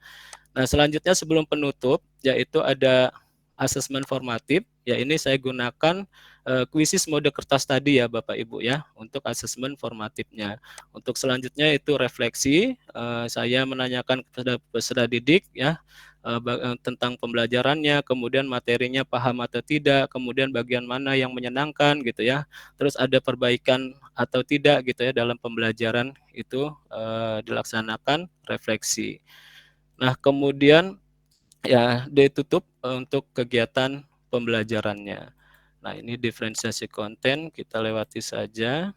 Nah, selanjutnya sebelum penutup yaitu ada asesmen formatif. Ya, ini saya gunakan kuisis mode kertas tadi ya Bapak Ibu ya untuk asesmen formatifnya. Untuk selanjutnya itu refleksi, saya menanyakan kepada peserta didik ya tentang pembelajarannya, kemudian materinya paham atau tidak, kemudian bagian mana yang menyenangkan gitu ya. Terus ada perbaikan atau tidak gitu ya dalam pembelajaran itu dilaksanakan refleksi. Nah, kemudian ya ditutup untuk kegiatan pembelajarannya. Nah, ini diferensiasi konten, kita lewati saja.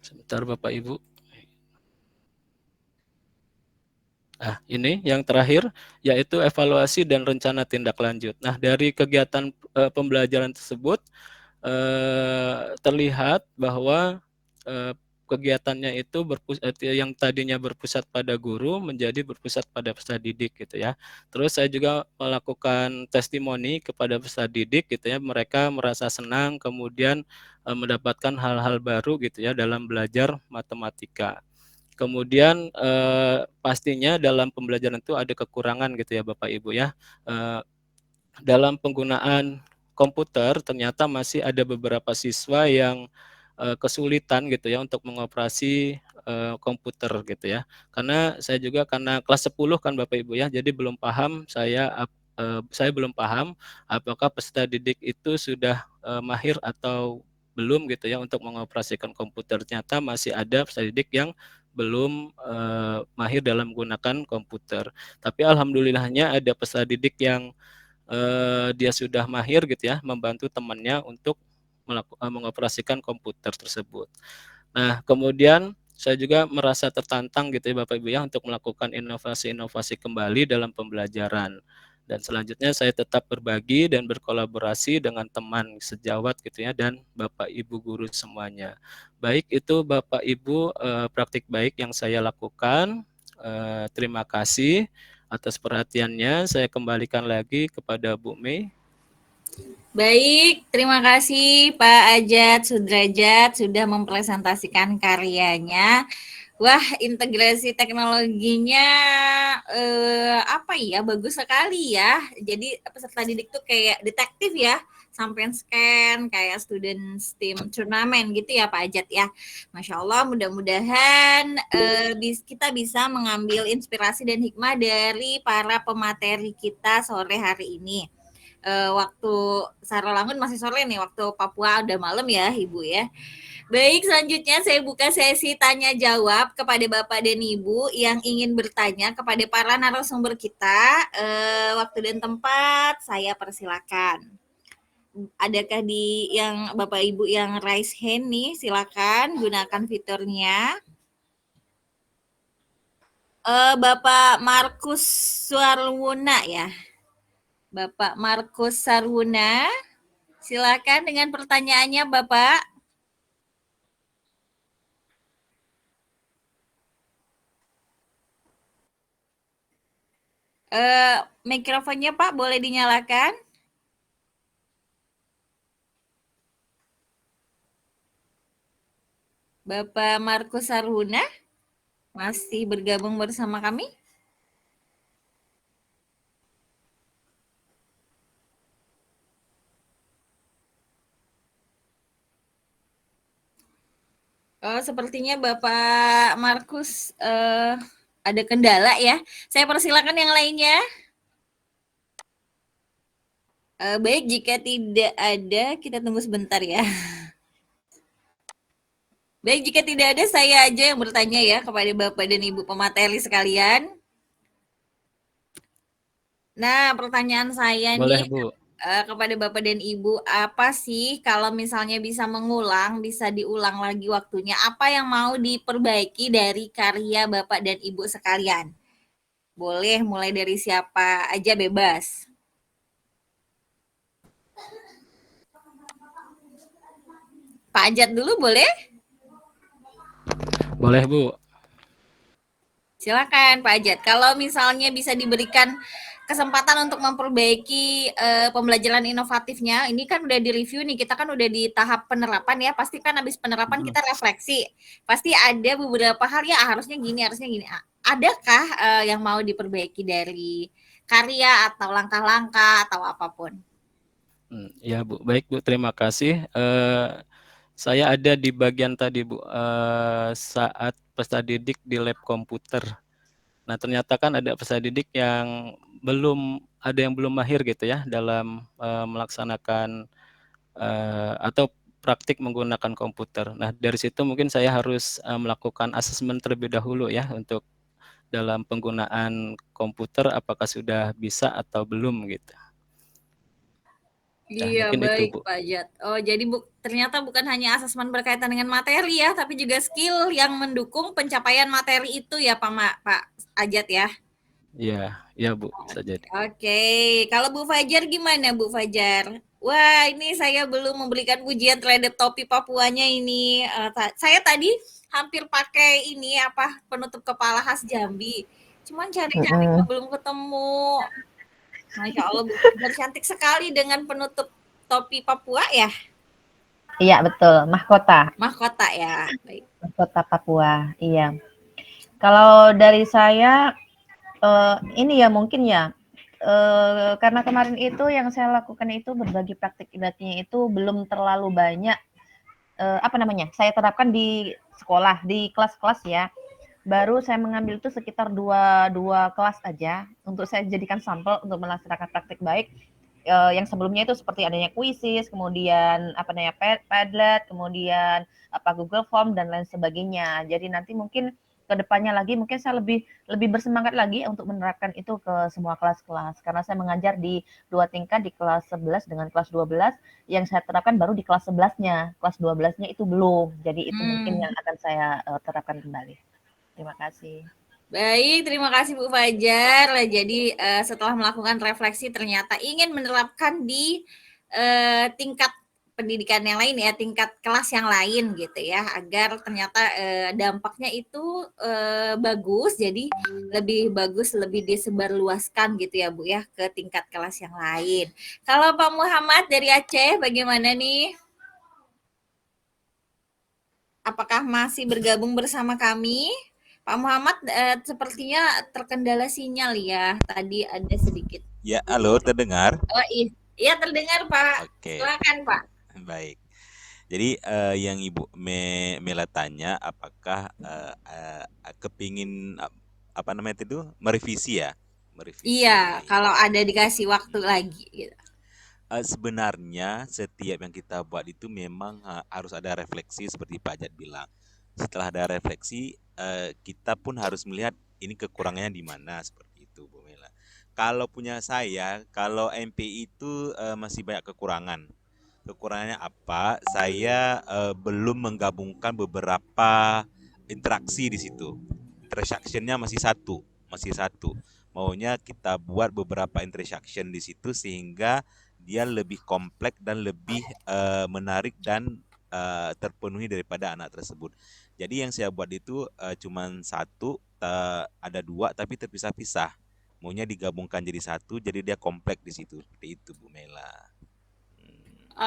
Sebentar Bapak Ibu. Nah, ini yang terakhir yaitu evaluasi dan rencana tindak lanjut. Nah, dari kegiatan pembelajaran tersebut terlihat bahwa kegiatannya itu yang tadinya berpusat pada guru menjadi berpusat pada peserta didik gitu ya. Terus saya juga melakukan testimoni kepada peserta didik gitu ya. Mereka merasa senang kemudian mendapatkan hal-hal baru gitu ya dalam belajar matematika. Kemudian pastinya dalam pembelajaran itu ada kekurangan gitu ya Bapak Ibu ya. Dalam penggunaan komputer ternyata masih ada beberapa siswa yang kesulitan gitu ya untuk mengoperasi komputer gitu ya. Karena saya juga karena kelas 10 kan Bapak Ibu ya, jadi belum paham saya belum paham apakah peserta didik itu sudah mahir atau belum gitu ya untuk mengoperasikan komputer. Ternyata masih ada peserta didik yang belum mahir dalam menggunakan komputer. Tapi alhamdulillahnya ada peserta didik yang dia sudah mahir gitu ya, membantu temannya untuk mengoperasikan komputer tersebut. Nah, kemudian saya juga merasa tertantang gitu ya Bapak Ibu ya untuk melakukan inovasi-inovasi kembali dalam pembelajaran. Dan selanjutnya saya tetap berbagi dan berkolaborasi dengan teman sejawat gitu ya dan Bapak Ibu guru semuanya. Baik itu Bapak Ibu praktik baik yang saya lakukan. Terima kasih atas perhatiannya. Saya kembalikan lagi kepada Bu Mei. Baik, terima kasih Pak Ajat Sudrajat sudah mempresentasikan karyanya. Wah, integrasi teknologinya apa ya, bagus sekali ya. Jadi peserta didik tuh kayak detektif ya, sampai scan kayak student STEAM turnamen gitu ya Pak Ajat ya. Masya Allah, mudah-mudahan kita bisa mengambil inspirasi dan hikmah dari para pemateri kita sore hari ini. Waktu Saralangun masih sore nih, waktu Papua udah malam ya Ibu ya. Baik, selanjutnya saya buka sesi tanya jawab kepada Bapak dan Ibu yang ingin bertanya kepada para narasumber kita. Waktu dan tempat saya persilakan. Adakah di yang Bapak Ibu yang raise hand nih, silakan gunakan fiturnya. Bapak Markus Sarwuna ya. Bapak Markus Sarwuna, silakan dengan pertanyaannya Bapak. Mikrofonnya Pak boleh dinyalakan? Bapak Markus Sarwuna masih bergabung bersama kami? Sepertinya Bapak Markus ada kendala ya. Saya persilakan yang lainnya. Baik, jika tidak ada, kita tunggu sebentar ya. Baik, jika tidak ada, saya aja yang bertanya ya kepada Bapak dan Ibu pemateri sekalian. Nah, pertanyaan saya Boleh, nih Bu. Kepada Bapak dan Ibu, apa sih kalau misalnya bisa mengulang, bisa diulang lagi waktunya, apa yang mau diperbaiki dari karya Bapak dan Ibu sekalian? Boleh mulai dari siapa aja bebas. Pak Ajat dulu boleh? Boleh, Bu. Silakan Pak Ajat. Kalau misalnya bisa diberikan kesempatan untuk memperbaiki pembelajaran inovatifnya, ini kan udah direview nih, kita kan udah di tahap penerapan ya, pasti kan habis penerapan kita refleksi, pasti ada beberapa hal ya harusnya gini. Adakah yang mau diperbaiki dari karya atau langkah-langkah atau apapun? Ya Bu, baik Bu, terima kasih. Saya ada di bagian tadi Bu, saat peserta didik di lab komputer. Nah ternyata kan ada peserta didik yang belum mahir gitu ya dalam melaksanakan atau praktik menggunakan komputer. Nah dari situ mungkin saya harus melakukan asesmen terlebih dahulu ya untuk dalam penggunaan komputer apakah sudah bisa atau belum gitu. Nah, Iya, mungkin itu, baik Bu. Pak Ajat. Oh, jadi ternyata bukan hanya asesmen berkaitan dengan materi ya, tapi juga skill yang mendukung pencapaian materi itu ya, Pak Ajat ya. Iya Bu, bisa jadi. Oke, kalau Bu Fajar gimana Bu Fajar? Wah, ini saya belum memberikan pujian terhadap topi Papuanya ini. Saya tadi hampir pakai ini penutup kepala khas Jambi. Cuman cari-cari belum ketemu. Masya Allah, Bu Fajar cantik sekali dengan penutup topi Papua ya? Iya, betul. Mahkota. Mahkota ya. Baik. Mahkota Papua, iya. Kalau dari saya, ini ya mungkin ya, karena kemarin itu yang saya lakukan itu berbagi praktik ibaratnya itu belum terlalu banyak, saya terapkan di sekolah, di kelas-kelas ya. Baru saya mengambil itu sekitar dua kelas aja untuk saya jadikan sampel untuk melaksanakan praktik baik. Yang sebelumnya itu seperti adanya Quizzes, kemudian Padlet, kemudian Google Form dan lain sebagainya. Jadi nanti mungkin ke depannya lagi mungkin saya lebih bersemangat lagi untuk menerapkan itu ke semua kelas-kelas karena saya mengajar di 2 tingkat di kelas 11 dengan kelas 12 yang saya terapkan baru di kelas 11-nya. Kelas 12-nya itu belum. Jadi itu mungkin yang akan saya terapkan kembali. Terima kasih. Baik, terima kasih Bu Fajar. Jadi setelah melakukan refleksi ternyata ingin menerapkan di tingkat pendidikan yang lain ya, tingkat kelas yang lain gitu ya, agar ternyata dampaknya itu bagus, jadi lebih bagus, lebih disebarluaskan gitu ya Bu ya ke tingkat kelas yang lain. Kalau Pak Muhammad dari Aceh bagaimana nih? Apakah masih bergabung bersama kami? Pak Muhammad sepertinya terkendala sinyal ya. Tadi ada sedikit. Ya, halo, terdengar? Oh iya terdengar Pak. Oke, Silakan Pak. baik. Jadi yang Ibu Mela tanya, apakah kepingin apa namanya itu merevisi ya? Merevisi. Iya, kalau ada dikasih waktu lagi. Gitu. Sebenarnya setiap yang kita buat itu memang harus ada refleksi seperti Pak Ajat bilang. Setelah ada refleksi, kita pun harus melihat ini kekurangannya di mana seperti itu, Bu Mela. Kalau punya saya, kalau MPI itu masih banyak kekurangan. Kekurangannya apa? Saya belum menggabungkan beberapa interaksi di situ. Intersection-nya masih satu. Maunya kita buat beberapa intersection di situ sehingga dia lebih kompleks dan lebih menarik dan terpenuhi daripada anak tersebut. Jadi yang saya buat itu cuman satu, ada dua tapi terpisah-pisah. Maunya digabungkan jadi satu, jadi dia kompleks di situ. Seperti itu, Bu Mela.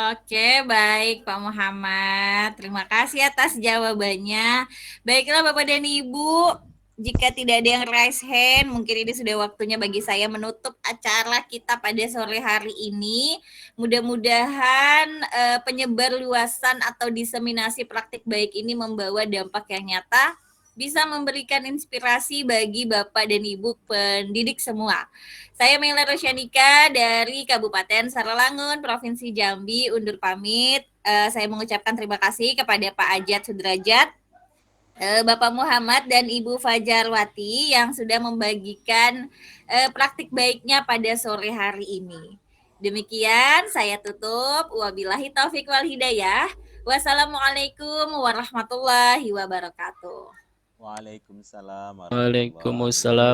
Oke, baik Pak Muhammad. Terima kasih atas jawabannya. Baiklah Bapak dan Ibu, jika tidak ada yang raise hand, mungkin ini sudah waktunya bagi saya menutup acara kita pada sore hari ini. Mudah-mudahan penyebar luasan atau diseminasi praktik baik ini membawa dampak yang nyata, bisa memberikan inspirasi bagi Bapak dan Ibu pendidik semua. Saya Mela Rosyanika dari Kabupaten Saralangun, Provinsi Jambi, undur pamit. Saya mengucapkan terima kasih kepada Pak Ajat Sudrajat, Bapak Muhammad dan Ibu Fajarwati yang sudah membagikan praktik baiknya pada sore hari ini. Demikian saya tutup. Wabillahi taufik wal hidayah. Wassalamualaikum warahmatullahi wabarakatuh. Waalaikumsalam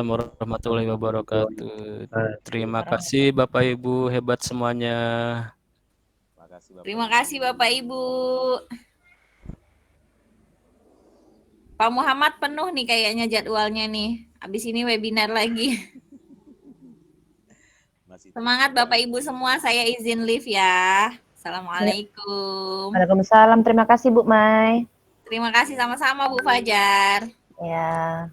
warahmatullahi wabarakatuh. Terima kasih Bapak Ibu hebat semuanya. Terima kasih Bapak Ibu. Pak Muhammad penuh nih kayaknya jadwalnya nih. Habis ini webinar lagi. Semangat Bapak Ibu semua, saya izin live ya. Assalamualaikum. Waalaikumsalam. Terima kasih Bu Mai. Terima kasih sama-sama Bu Fajar. Ya.